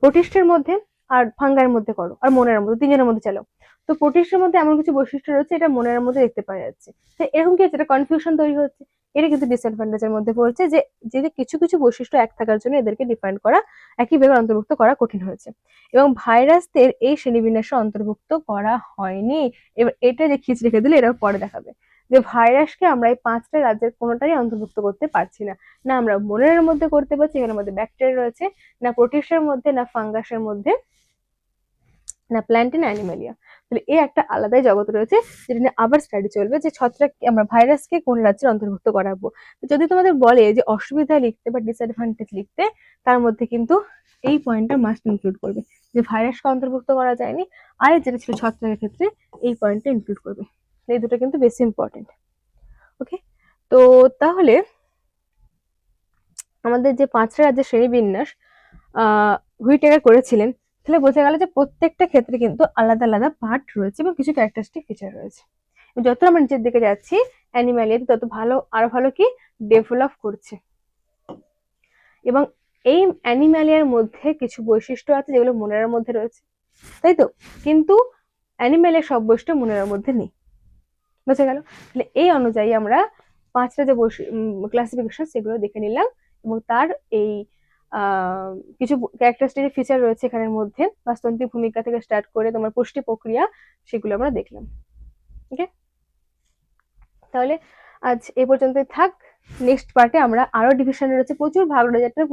S1: প্রোটিস্টের মধ্যে আর ফাঙ্গাইয়ের মধ্যে করো, আর মোনেরার মধ্যে, তিনজনের মধ্যে চালো, তো প্রোটিস্টের মধ্যে এমন কিছু বৈশিষ্ট্য রয়েছে এটা মোনেরার মধ্যে দেখতে পাওয়া যাচ্ছে। তো এরকম কি হচ্ছে, এটা কনফিউশন তৈরি হচ্ছে, এটা কিন্তু ডিসঅ্যাডভান্টেজের মধ্যে পড়ছে, যে যে কিছু কিছু বৈশিষ্ট্য এক থাকার জন্য এদেরকে ডিফাইন করা, একইভাবে অন্তর্ভুক্ত করা কঠিন হয়েছে। এবং ভাইরাসদের এই শ্রেণীবিন্যাসে অন্তর্ভুক্ত করা হয়নি। এবার এটা যে খিচ রেখে দিলে এটা পরে দেখাবে যে ভাইরাসকে আমরা এই 5টা রাজ্যের কোনোটারই অন্তর্ভুক্ত করতে পারছি না। না আমরা মোনেরার মধ্যে করতে পারছি, এখানের মধ্যে ব্যাকটেরিয়া রয়েছে, না প্রোটিস্টের মধ্যে, না ফাঙ্গাসের মধ্যে, না প্ল্যান্টেন অ্যানিমালিয়া। তাহলে এই একটা আলাদাই জগৎ রয়েছে, যেটা নিয়ে আবার স্টাডি চলবে যে ছত্রাক আমরা ভাইরাসকে কোন রাজ্যের অন্তর্ভুক্ত করাবো। যদি তোমাদের বলে যে অসুবিধা লিখতে বা ডিসঅ্যাডভান্টেজ লিখতে, তার মধ্যে কিন্তু এই পয়েন্টটা মাস্ট ইনক্লুড করবে, যে ভাইরাসকে অন্তর্ভুক্ত করা যায়নি, আর যেটা ছিল ছত্রাকের ক্ষেত্রে এই পয়েন্টটা ইনক্লুড করবে। এই দুটো কিন্তু বেশি ইম্পর্টেন্ট। ওকে, তো তাহলে আমাদের যে 5টা রাজ্যের শ্রেণীবিন্যাস হুইটেকার করেছিলেন, তাহলে বোঝা গেল যে প্রত্যেকটা ক্ষেত্রে কিন্তু আলাদা আলাদা পার্ট রয়েছে এবং কিছু ক্যারেক্টারিস্টিক ফিচার রয়েছে। যত আমরা নিচের দিকে যাচ্ছি অ্যানিমালিয়াতে তত ভালো, আরো ভালো কি ডেভেলপ করছে। এবং এই অ্যানিমালিয়ার মধ্যে কিছু বৈশিষ্ট্য আছে যেগুলো মোনেরার মধ্যে রয়েছে, তাই তো, কিন্তু অ্যানিমালিয়ার সব বৈশিষ্ট্য মোনেরার মধ্যে নেই। বোঝা গেল? তাহলে এই অনুযায়ী আমরা 5টা যে ক্লাসিফিকেশন সেগুলো দেখে নিলাম, এবং তার এই কিছু ক্যারেক্টারিস্টিক ফিচার রয়েছে এখানের মধ্যে, বাস্তুতান্ত্রিক ভূমিকা থেকে স্টার্ট করে তোমার পুষ্টি প্রক্রিয়া, সেগুলো আমরা দেখলাম। ওকে, তাহলে আজ এই পর্যন্তই থাক। নেক্সট পার্টে আমরা আরো ডিভিশন রয়েছে, প্রচুর ভাগ রয়েছে, যেটা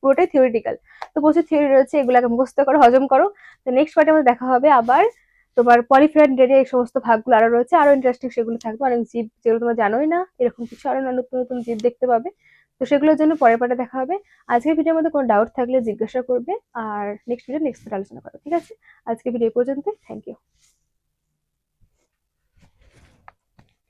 S1: পুরোটাই থিওরিটিক্যাল। তো প্রচুর থিওরি রয়েছে, এগুলোকে মুখস্থ করো, হজম করো। তো নেক্সট পার্টে আমাদের দেখা হবে আবার তোমার পলিফেরা ডেটে এই সমস্ত ভাগগুলো আরো রয়েছে, আরো ইন্টারেস্টিং সেগুলো থাকবে, অনেক জীব যেগুলো তোমরা জানোই না, এরকম কিছু আরো নতুন নতুন জীব দেখতে পাবে। তো সেগুলোর জন্য পরের পার্টে দেখা হবে। আজকের ভিডিওর মধ্যে কোনো ডাউট থাকলে জিজ্ঞাসা করবে, আর নেক্সট ভিডিও নেক্সট পার্টে আলোচনা করো, ঠিক আছে? আজকে ভিডিও পর্যন্ত, থ্যাংক ইউ।